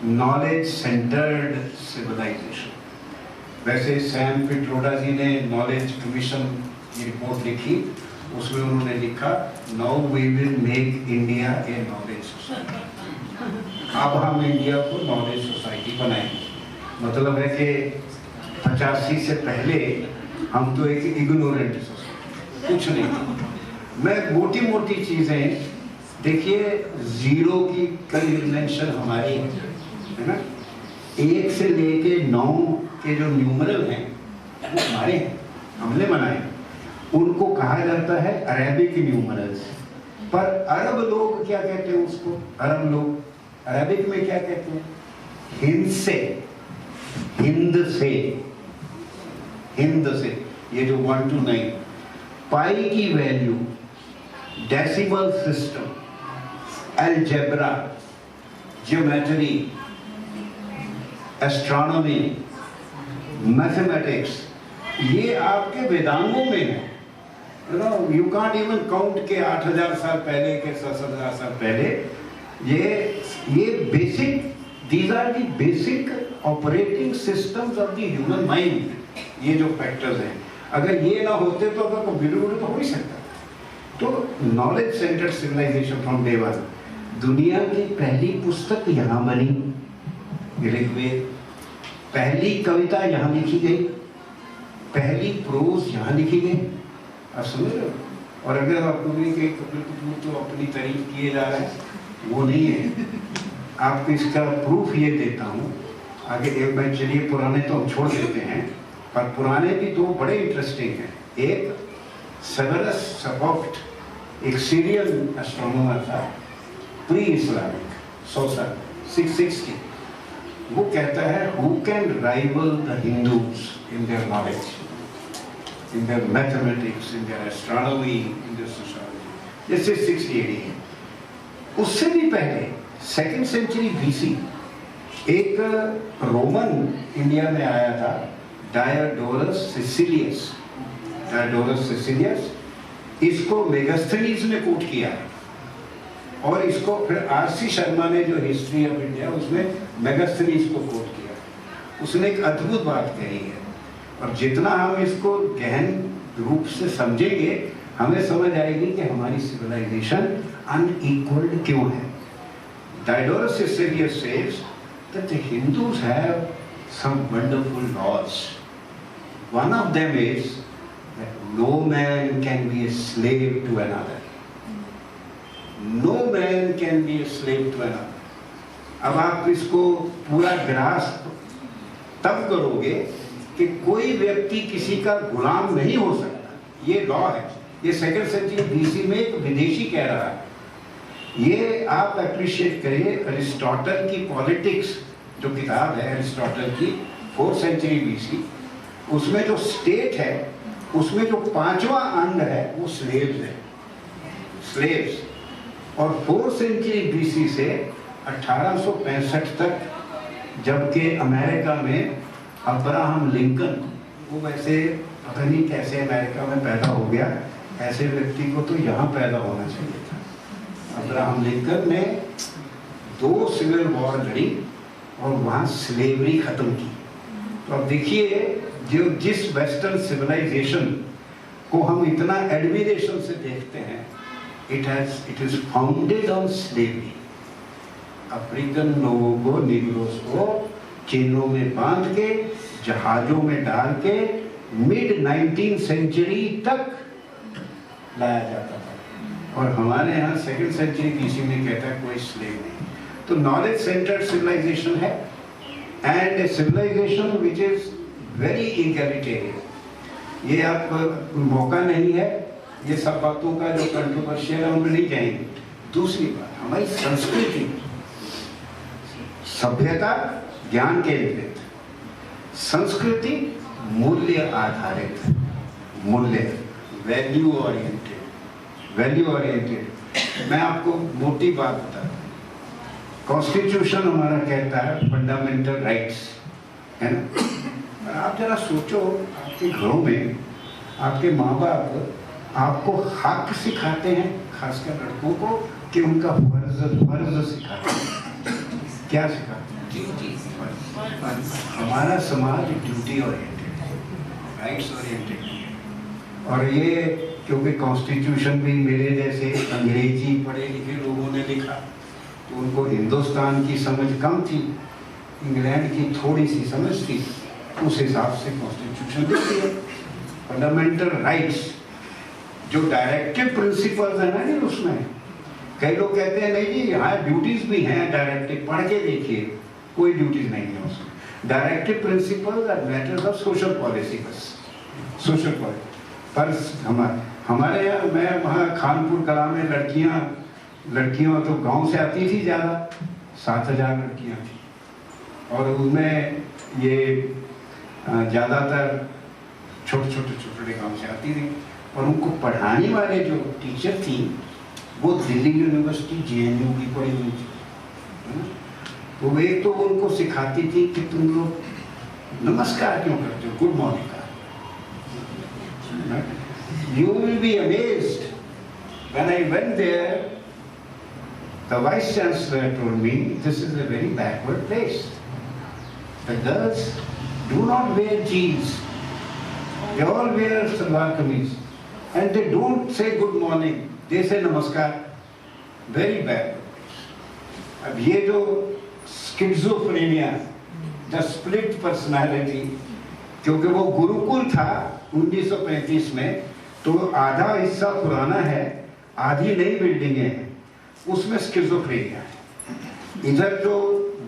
नॉलेज सेंटर्ड सिविलाइजेशन। वैसे सैम पिट्रोडा जी ने नॉलेज कमीशन की रिपोर्ट लिखी, उसमें उन्होंने लिखा, now we will make India a knowledge society. अब हम इंडिया को नॉलेज सोसाइटी बनाएंगे। मतलब है कि 85 से पहले हम तो एक इग्नोरेंट सोसाइटी, कुछ नहीं। मैं मोटी मोटी चीजें देखिए, जीरो की कई इन्वेंशन हमारी है ना, 1 से लेके 9 के जो न्यूमरल हैं वो हमारे हैं, हमने बनाए। उनको कहा जाता है अरेबिक न्यूमरल्स। पर अरब लोग क्या कहते हैं उसको? अरब लोग अरेबिक में क्या कहते हैं? हिंद से, हिंद से, हिंद से। ये जो 1 to 9 पाई की value, decimal system, algebra, geometry, astronomy, mathematics, ये आपके वेदांगों में है। यू कांट इवन काउंट के 8000 साल पहले के 7000 साल पहले। ये basic, these are the basic operating systems of the human mind. ये जो फैक्टर्स हैं, अगर ये ना होते तो अगर कंप्यूटर तो हो ही सकता। तो knowledge centred civilisation from day one. दुनिया की पहली पुस्तक यहाँ बनी, ऋग्वेद। पहली कविता यहाँ लिखी गई, पहली प्रोज यहाँ लिखी गई। आप समझ रहे हो? और अगर आप बोलेंगे कि कपिल कपूर तो अपनी तारीफ किए जा रहे हैं, वो नहीं है। आपको इसका प्रूफ ये देता हूँ आगे। एक मैं, चलिए पुराने तो हम छोड़ देते हैं, पर पुराने भी दो बड़े इंटरेस्टिंग हैं। एक सेवेरस सपोक्ट, एक सीरियन एस्ट्रोनॉमर था, प्री इस्लामिक, 100 साल, 660। वो कहता है, who can rival the Hindus in their knowledge, in their mathematics, in their astronomy, in their sociology. This is 680 है। उससे भी पहले 2nd century BC एक रोमन इंडिया में आया था, डायोडोरस सिसिलियस। डायोडोरस सिसिलियस, इसको मेगास्थनीज ने कोट किया है, और इसको फिर आरसी शर्मा ने जो हिस्ट्री ऑफ इंडिया उसमें मेगास्थनीज को कोट किया। उसने एक अद्भुत बात कही है, और जितना हम इसको गहन रूप से समझेंगे, हमें समझ आएगी कि हमारी सिविलाइजेशन अनइक्वल्ड क्यों है। Diodorus Siculus says that the Hindus have some wonderful laws. One of them is that no man can be a slave to another. No man can be a slave to another. अब आप इसको पूरा grasp तब करोगे कि कोई व्यक्ति किसी का गुलाम नहीं हो सकता। ये लॉ है। ये 2nd century BC में एक विदेशी कह रहा है। ये आप अप्रिशिएट करिए, अरिस्टोटल की पॉलिटिक्स जो किताब है अरिस्टोटल की, 4th century BC, उसमें जो स्टेट है, उसमें जो 5वां अंग है वो स्लेव्स है, स्लेव्स। और 4th century BC से 1865 तक, जबकि अमेरिका में अब्राहम लिंकन, वो वैसे पता नहीं कैसे अमेरिका में पैदा हो गया, ऐसे व्यक्ति को तो यहाँ पैदा होना चाहिए था। अब्राहम लिंकन ने 2 सिविल वॉर लड़ी और वहाँ स्लेवरी खत्म की। तो अब देखिए, जो जिस वेस्टर्न सिविलाइजेशन को हम इतना एडमिरेशन से देखते हैं, it is founded on slavery. African लोगों को, निग्रोस को चेनों में बांध के, जहाजों में डाल के मिड 19th century तक लाया जाता था। और हमारे यहाँ 2nd century BC में कहता है कोई स्लेव नहीं। तो नॉलेज सेंटर्ड सिविलाइजेशन है, and a civilisation which is very egalitarian. ये आप मौका नहीं है ये सब बातों का जो कंट्रोवर्शियल है उनमें नहीं जाएंगे। दूसरी बात, हमारी संस्कृति, सभ्यता ज्ञान केंद्रित, संस्कृति मूल्य आधारित, मूल्य, वैल्यू ओरिएंटेड, वैल्यू ओरिएंटेड। मैं आपको मोटी बात बताता हूँ। कॉन्स्टिट्यूशन हमारा कहता है फंडामेंटल राइट्स, है ना। आप जरा सोचो, आपके घरों में आपके माँ बाप आपको हक सिखाते हैं, खासकर लड़कों को, कि उनका फर्ज सिखाते हैं। क्या सिखाते हैं? हमारा समाज ड्यूटी ओरिएंटेड है, राइट्स ओरिएंटेड है। और ये क्योंकि कॉन्स्टिट्यूशन भी मेरे जैसे अंग्रेजी पढ़े लिखे लोगों ने लिखा, तो उनको हिंदुस्तान की समझ कम थी, इंग्लैंड की थोड़ी सी समझ थी, उस हिसाब से कॉन्स्टिट्यूशन लिखी है। फंडामेंटल राइट्स, जो डायरेक्टिव प्रिंसिपल्स है ना जी उसमें, कई लोग कहते हैं नहीं जी यहाँ ड्यूटीज भी हैं डायरेक्टिव, पढ़ के देखिए, कोई ड्यूटीज नहीं है उसमें। Directive principles are matters of social policy, बस सोशल पॉलिसी। पर हमारे यहाँ, मैं वहाँ खानपुर कला में लड़कियाँ तो गांव से आती थी ज़्यादा, 7,000 लड़कियाँ थी, और उनमें ये ज़्यादातर छोटे गांव से आती थी, और उनको पढ़ाने वाले जो टीचर थी वो दिल्ली यूनिवर्सिटी JNU की पढ़ी हुई थी। तो वे तो उनको सिखाती थी कि तुम लोग नमस्कार क्यों करते हो, गुड मॉर्निंग का। You will be amazed when I went there, the vice chancellor told me this is a very backward place. The girls do not wear jeans, they all wear salwar kameez, and they don't say good morning, they say namaskar. Very backward place. अब ये जो schizophrenia, the split personality, क्योंकि वो गुरुकुल था 1935 में, तो आधा हिस्सा पुराना है, आधी नई बिल्डिंगें हैं, उसमें स्किज़ोफ्रेनिया है। इधर जो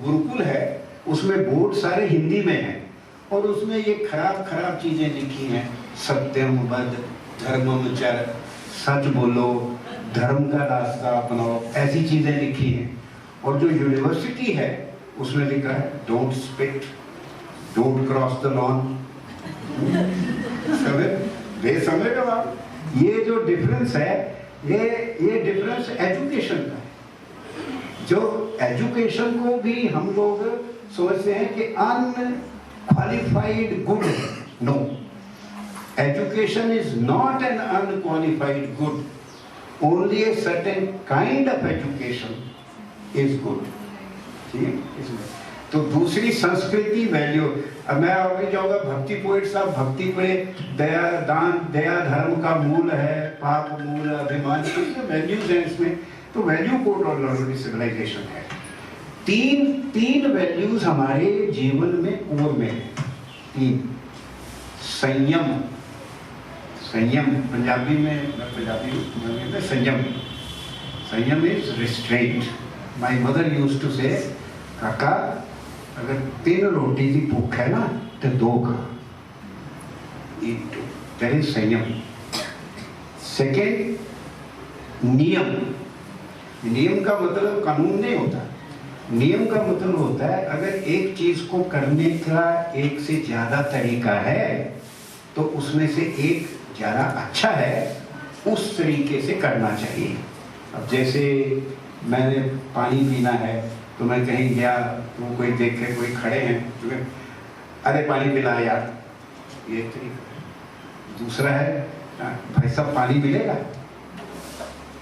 गुरुकुल है उसमें बोर्ड सारे हिंदी में हैं, और उसमें ये खराब चीजें लिखी हैं, सत्यम वद धर्मम चर, सच बोलो, धर्म का रास्ता अपनाओ, ऐसी चीजें लिखी हैं। और जो यूनिवर्सिटी है उसमें लिखा है don't spit, don't cross the lawn. समझ लो आप, ये जो डिफरेंस है, ये डिफरेंस एजुकेशन का है। जो एजुकेशन को भी हम लोग सोचते हैं कि अनक्वालिफाइड गुड है, no, education is not an unqualified good, only a certain kind of education is good. ठीक है, इसमें तो दूसरी संस्कृति वैल्यू। अब मैं आगे जाऊंगा, भक्ति पोइट साहब भक्ति पढ़े, दया दान, दया धर्म का मूल है, पाप मूल, अभिमान, वैल्यूज हैं इसमें। तो वैल्यू कोड और सिविलाइजेशन है। तीन वैल्यूज हमारे जीवन में कोर में है, तीन। संयम, पंजाबी में संयम is restraint. My mother used to say, काका अगर 3 रोटी की भूख है ना तो 2 खा, दैट इज संयम। सेकेंड, नियम का मतलब कानून नहीं होता, नियम का मतलब होता है अगर एक चीज को करने का एक से ज्यादा तरीका है तो उसमें से एक ज्यादा अच्छा है, उस तरीके से करना चाहिए। अब जैसे मैंने पानी पीना है तो मैं कहीं गया तो कोई देख के, कोई खड़े हैं तो अरे पानी पिला यार, ये तरीका। दूसरा है भाई साहब पानी मिलेगा,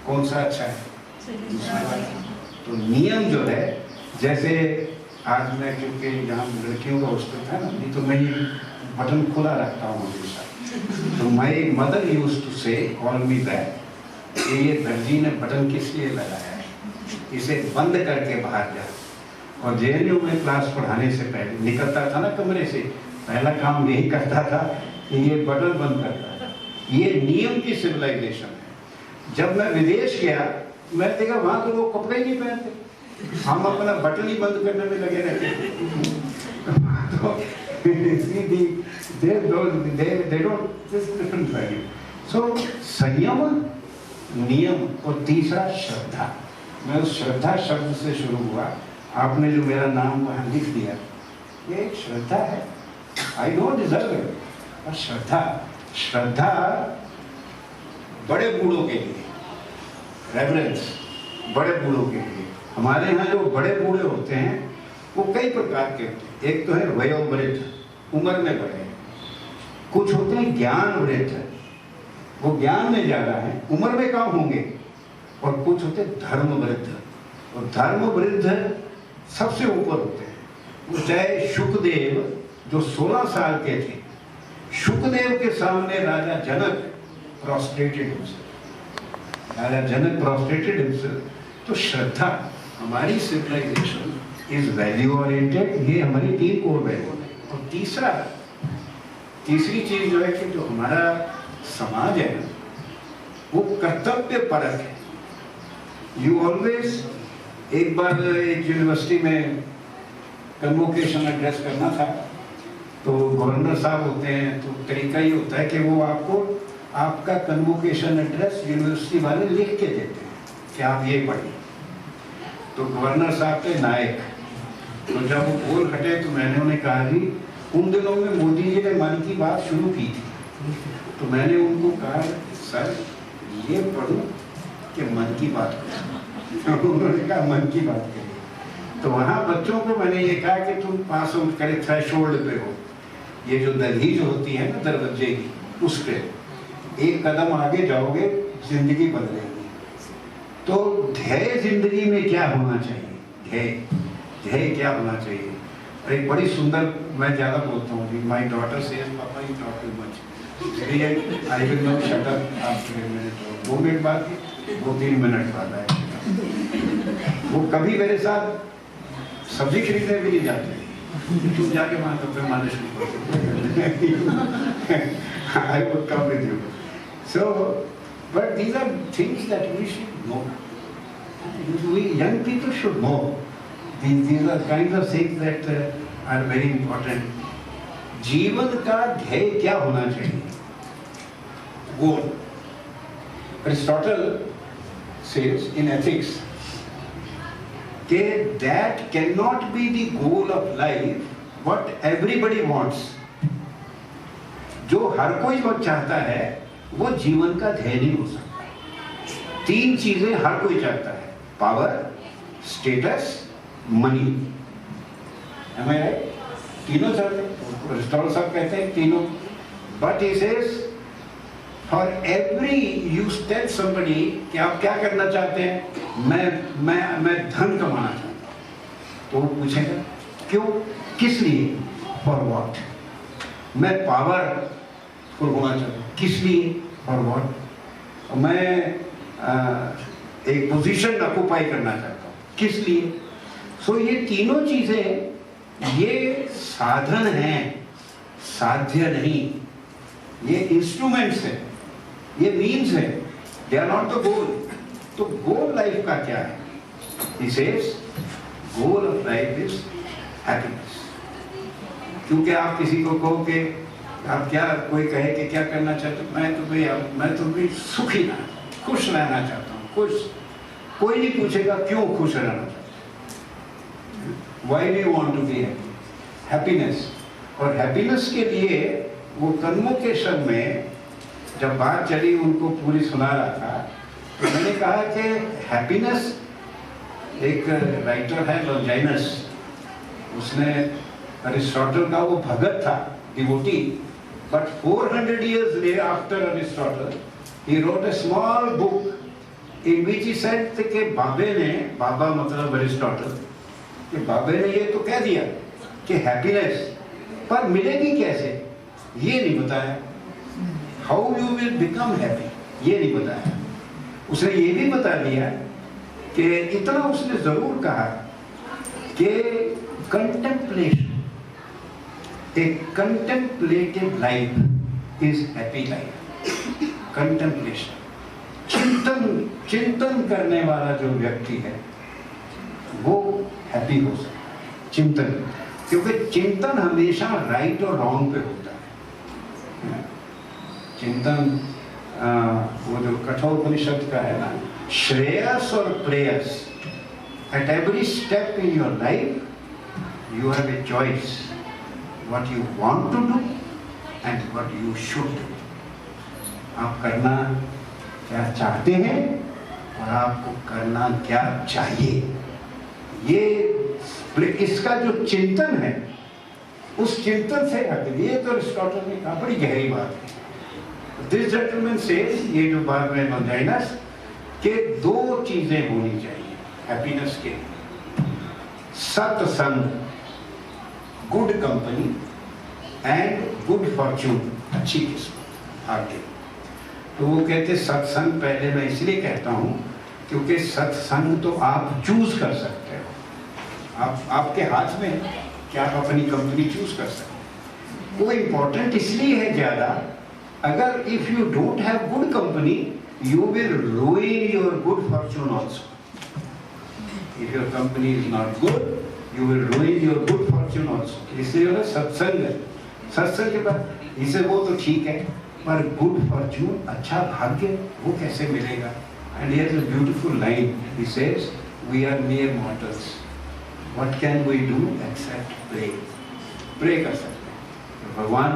कौन सा अच्छा है, दूसरा वाला। तो नियम जो है, जैसे आज मैं क्योंकि यहाँ लड़कियों का हॉस्टल है ना, नहीं तो मैं ये बटन खुला रखता हूँ हमेशा। तो माई मदर यूज्ड टू से कॉल मी बैक, ये दर्जी ने बटन किस लिए लगाया है, इसे बंद करके बाहर जा। और JNU में क्लास पढ़ाने से पहले निकलता था ना कमरे से, पहला काम यही करता था कि ये बटन बंद करता था। ये नियम की सिविलाइजेशन है। जब मैं विदेश गया, मैं देखा वहाँ तो लोग कपड़े नहीं पहनते, हम अपना बटन ही बंद करने में लगे रहते। तो संयम, नियम, और तीसरा श्रद्धा। मैं उस श्रद्धा शब्द से शुरू हुआ। आपने जो मेरा नाम वहाँ लिख दिया, ये एक श्रद्धा है। आई डोंट डिजर्व इट, और श्रद्धा बड़े बूढ़ों के लिए, रेवरेंस बड़े बूढ़ों के लिए। हमारे यहाँ जो बड़े बूढ़े होते हैं वो कई प्रकार के होते हैं। एक तो है वयोवृद्ध, उम्र में बड़े, कुछ होते हैं ज्ञान वृद्ध, वो ज्ञान में ज्यादा है, उम्र में कम होंगे, और कुछ होते हैं धर्म वृद्ध, और धर्म वृद्ध सबसे ऊपर होते हैं। वो चाहे शुकदेव जो 16 साल के थे, शुकदेव के सामने राजा जनक प्रोस्ट्रेटेड हिमसेल्फ। तो श्रद्धा, हमारी सिविलाइजेशन इज वैल्यू ओरिएंटेड, ये हमारी 3 कोर वैल्यू है। और तीसरी चीज जो है कि जो हमारा समाज है ना, वो कर्तव्य परक है। यू ऑलवेज, एक बार एक यूनिवर्सिटी में कन्वोकेशन एड्रेस करना था, तो गवर्नर साहब होते हैं, तो तरीका ये होता है कि वो आपको आपका कन्वोकेशन एड्रेस यूनिवर्सिटी वाले लिख के देते हैं कि आप ये पढ़िए। तो गवर्नर साहब थे नायक, तो जब वो बोल हटे तो मैंने उन्हें कहा जी, उन दिनों में मोदी जी ने मन की बात शुरू की थी, तो मैंने उनको कहा सर ये पढ़ूं कि मन की बात करूं? उन्होंने कहा मन की बात करिए। तो वहाँ बच्चों को मैंने ये कहा कि तुम पास आउट करे थ्रेशोल्ड पे हो, ये जो दहलीज होती है ना दरवाजे की, उस पे एक कदम आगे जाओगे, जिंदगी बदलेगी। तो ध्येय जिंदगी में क्या होना चाहिए, ध्येय क्या होना चाहिए? एक बड़ी सुंदर, मैं ज्यादा बोलता हूँ जी, माय डॉटर सेज पापा you talk too much, I will not shut up after a minute. 2 minute बाद, 2-3 मिनट बाद आए। वो कभी मेरे साथ सब्जी खरीदने भी नहीं जाते, तुम जाके वहां तक मालिश नहीं करते। I would come with you. So, but these are things that we should know. We young people should know. These are kinds of things that are very important. जीवन का ध्येय क्या होना चाहिए? Goal. Aristotle says in ethics that cannot be the goal of life what everybody wants. जो हर कोई वो चाहता है वो जीवन का ध्येय नहीं हो सकता। 3 चीजें हर कोई चाहता है, power, status, money. Am I right? तीनों चाहते हैं। अरिस्टोटल साहब कहते हैं तीनों। But he says for every you tell somebody कि आप क्या करना चाहते हैं, मैं धन कमाना चाहता हूँ, तो वो पूछेगा क्यों, किस लिए, फॉर व्हाट। मैं पावरफुल होना चाहता हूँ, किस लिए, फॉर व्हाट। मैं एक पोजीशन ऑक्युपाई करना चाहता हूँ, किस लिए। सो ये तीनों चीजें ये साधन हैं, साध्य नहीं। ये इंस्ट्रूमेंट्स हैं, ये मीन्स है, they are not the goal. तो गोल लाइफ का क्या है? He says, goal of life is happiness. क्योंकि आप किसी को कहो कि आप क्या, कोई कहे कि क्या करना चाहते हो, मैं तो भी सुखी ना, खुश रहना चाहता हूँ, खुश। कोई नहीं पूछेगा क्यों खुश रहना चाहते हो, why do you want to be happy, happiness. और हैप्पीनेस के लिए वो कन्वोकेशन में जब बात चली, उनको पूरी सुना रहा था, तो मैंने कहा कि हैप्पीनेस, एक राइटर है लॉन्जाइनस, उसने अरिस्टोटल का वो भगत था, devotee, but 400 years after Aristotle, he wrote a small book in which he said कि बाबा मतलब अरिस्टोटल, कि बाबे ने ये तो कह दिया कि हैप्पीनेस, पर मिलेगी कैसे ये नहीं बताया। How you will become happy ये नहीं बताया। उसने ये भी बता दिया कि इतना उसने जरूर कहा कि contemplation, a contemplative life is happy life. Contemplation, चिंतन करने वाला जो व्यक्ति है वो हैप्पी हो सकता है। चिंतन, क्योंकि चिंतन हमेशा राइट और रॉन्ग पे होता है। चिंतन वो जो कठोपनिषद का है ना, श्रेयस और प्रेयस, at every step in your life you have a choice, what you want to do and what you should do. आप करना क्या चाहते हैं और आपको करना क्या चाहिए, ये इसका जो चिंतन है, उस चिंतन से हट। ये तो अरिस्टोटल ने कहा, बड़ी गहरी बात है। दिस जेंटलमैन सेज, ये जो बात में लॉन्जाइनस, के 2 चीजें होनी चाहिए हैप्पीनेस के, सत्संग, good company, and good Fortune, अच्छी किस्मत, भाग्य। तो वो कहते सत्संग, पहले मैं इसलिए कहता हूं क्योंकि सत्संग तो आप चूज कर सकते हो, आपके हाथ में कि आप अपनी कंपनी चूज कर सकते हैं। वो इम्पोर्टेंट इसलिए है ज़्यादा, अगर if you don't have good company you will ruin your good fortune also. If your company is not good, you will ruin your good fortune also. इसलिए ना सत्संग है, सत्संग के बाद इसे वो तो ठीक है, पर गुड फॉर्चून, अच्छा भाग्य वो कैसे मिलेगा? And here is a beautiful line. He says, we are mere mortals. What can we do except pray? Pray कर सकते हैं, भगवान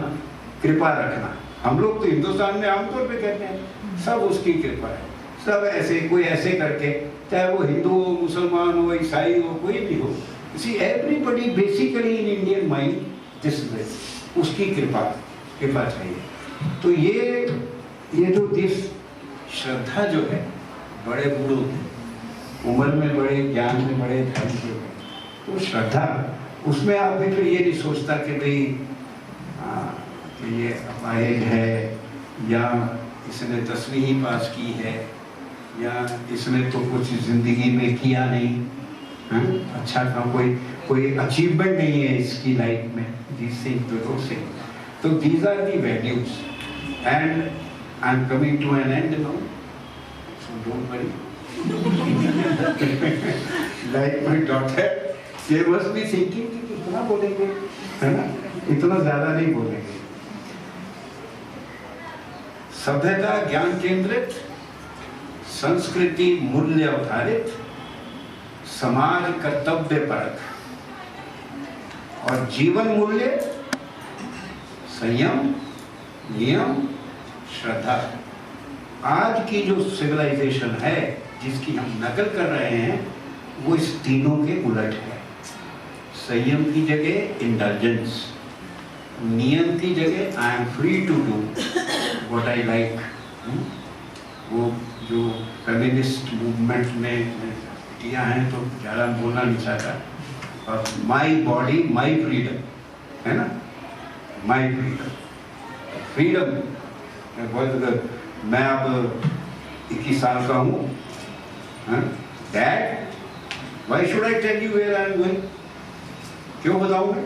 कृपा रखना। हम लोग तो हिंदुस्तान में आमतौर पे कहते हैं सब उसकी कृपा है, सब ऐसे कोई ऐसे करके, चाहे वो हिंदू हो, मुसलमान हो, ईसाई हो, कोई भी हो, see everybody basically in Indian mind this way, उसकी कृपा चाहिए। तो ये जो दिस श्रद्धा जो है, बड़े बूढ़ों की उम्र में बड़े, ज्ञान में बड़े, धर्म के, तो श्रद्धा उसमें आप फिर ये नहीं सोचता कि भाई ये अपाहिज है, या इसने 10वीं ही पास की है, या इसने तो कुछ जिंदगी में किया नहीं, अच्छा काम, कोई अचीवमेंट नहीं है इसकी लाइफ में, these things don't say. So these are the values, and I am coming to an end now, so don't worry. Like my daughter, she must be thinking कि कितना बोलेंगे, है ना? इतना ज्यादा नहीं बोलेंगे। सभ्यता ज्ञान केंद्रित, संस्कृति मूल्य आधारित, समाज कर्तव्य परक, और जीवन मूल्य संयम, नियम, श्रद्धा। आज की जो सिविलाइजेशन है जिसकी हम नकल कर रहे हैं, वो इस तीनों के उलट है। संयम की जगह इंडल्जेंस, नियम की जगह I am free to do what I like. वो जो फेमिनिस्ट मूवमेंट में किया है, तो ज़्यादा बोलना नहीं चाहता, और माई बॉडी माई फ्रीडम, है ना, माई फ्रीडम। मैं अब 21 साल का हूँ, dad why should I tell you where I am going, क्यों बताऊँ मैं?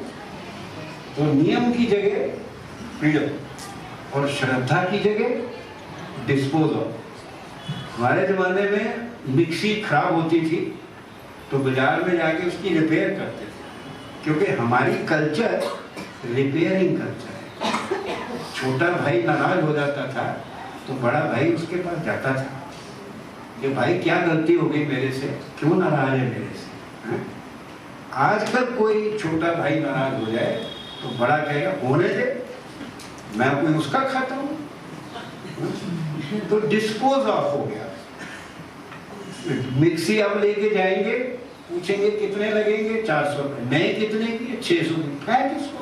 तो नियम की जगह फ्रीडम, और श्रद्धा की जगह डिस्पोज ऑफ। हमारे जमाने में मिक्सी खराब होती थी तो बाजार में जाके उसकी रिपेयर करते थे, क्योंकि हमारी कल्चर रिपेयरिंग कल्चर है। छोटा भाई नाराज हो जाता था तो बड़ा भाई उसके पास जाता था कि भाई क्या गलती हो गई मेरे से, क्यों नाराज है मेरे से? आजकल कोई छोटा भाई नाराज हो जाए तो बड़ा कहेगा होने दे, मैं कोई उसका खाता हूँ। तो डिस्पोज ऑफ हो गया। मिक्सी अब लेके जाएंगे, पूछेंगे कितने लगेंगे, 400 रुपए, नए कितने की, 600 की, फेंक इसको,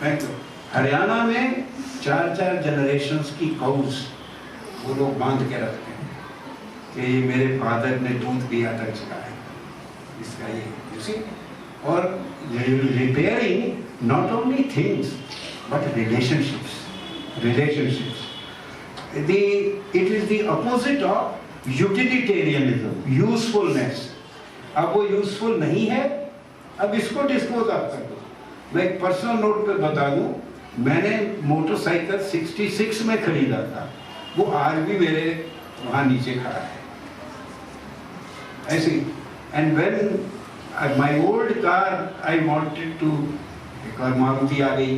फेंक दो। हरियाणा में 4-4 जनरेशंस की काउस वो लोग बांध के रखते हैं कि ये मेरे फादर ने दूध पिया था इसका है, इसका ये। और repairing not only things but relationships. It is the opposite of utilitarianism, usefulness. अब वो यूजफुल नहीं है, अब इसको डिस्पोज ऑफ कर दो। मैं एक पर्सनल नोट पे बता दूं, मैंने मोटरसाइकिल 66 में खरीदा था, वो आज भी मेरे वहां नीचे खड़ा है ऐसे। And when my old car I wanted to, एक और मारुति आ गई,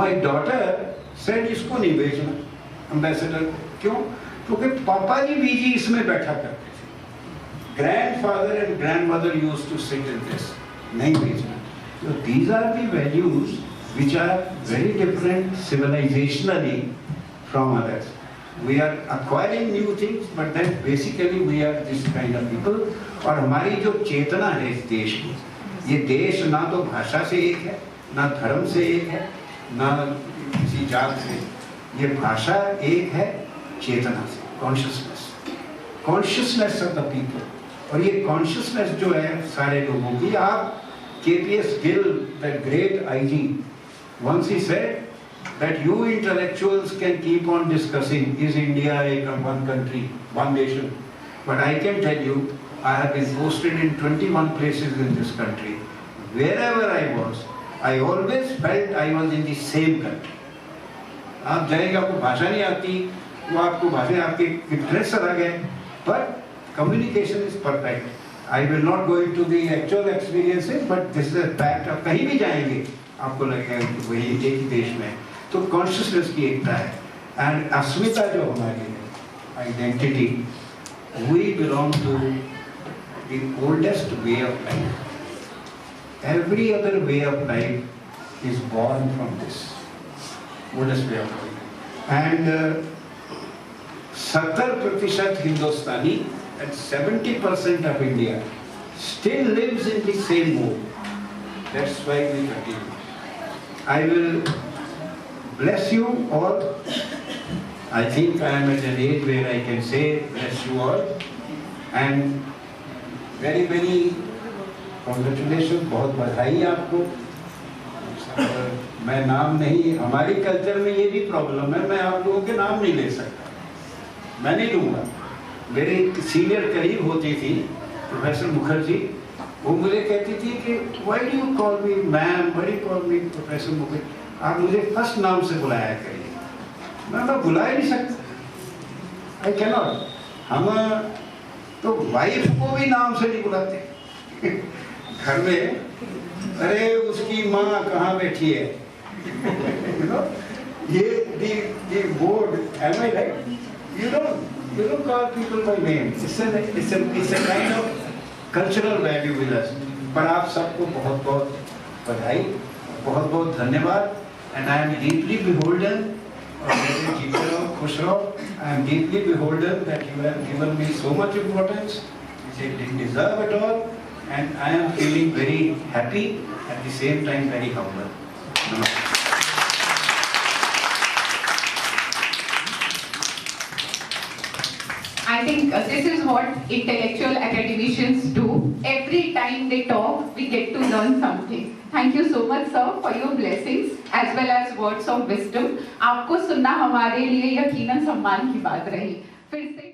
my daughter said इसको नहीं बेचना एम्बेसडर। क्यों? क्योंकि पापा जी बीजी इसमें बैठा करते थे, grandfather and grandmother used to sit in this, नहीं बेचना। So these are the values which are very different civilizationally from others. We are acquiring new things, but then basically we are this kind of people. और हमारी जो चेतना है इस देश की, ये देश ना तो भाषा से एक है, ना धर्म से एक है, ना किसी जात से। ये भाषा एक है चेतना से, कॉन्शियसनेस ऑफ द पीपल। और ये कॉन्शियसनेस जो है सारे लोगों की, आप KPS Gill, the great IG, once he said that you intellectuals can keep on discussing, is India one country, one nation, but I can tell you, I have been posted in 21 places in this country. Wherever I was, I always felt I was in the same country. आप जाएंगे, आपको भाषा नहीं आती, वो आपको भाषा आपके इंटरेस्ट आ गए, but communication is perfect. I will not go into the actual experiences, but this is a fact. आप कहीं भी जाएंगे, आपको लगेगा कि वही एक ही देश में, तो कॉन्शियसनेस की एकता है, एंड अस्मिता जो हमारी है, identity, we belong to the oldest way of life. Every other way of life is born from this oldest way of life. And 70% Hindustani and 70% of India still lives in the same mode. That's why we continue. I will bless you all. I think I am at an age where I can say bless you all. And very, very congratulations, बहुत बधाई आपको। मैं नाम नहीं, हमारी culture में ये भी प्रॉब्लम है, मैं आप लोगों के नाम नहीं ले सकता, मैं नहीं लूँगा। मेरी सीनियर करीब होती थी प्रोफेसर मुखर्जी, वो मुझे कहती थी कि why do you call me ma'am, why do you call me professor Mukherjee, आप मुझे फर्स्ट नाम से बुलाया करिए। मैं बुला ही नहीं सकता, आई कैन नॉट। हम तो वाइफ को भी नाम से नहीं बुलाते घर में, अरे उसकी माँ कहाँ बैठी है, you know, ये the board, am I right? You don't call people by name. It's a kind of cultural value with us. पर आप सबको बहुत बहुत बधाई, बहुत बहुत धन्यवाद, and I am deeply beholden, और मेरे जीते रहो, खुश रहो, I am deeply beholden that you have given me so much importance, which I didn't deserve at all, and I am feeling very happy, at the same time very humble. Namaskar. I think this is what intellectual academicians do. Every time they talk, we get to learn something. Thank you so much, sir, for your blessings as well as words of wisdom. आपको सुनना हमारे लिए यकीनन सम्मान की बात रही। फिर से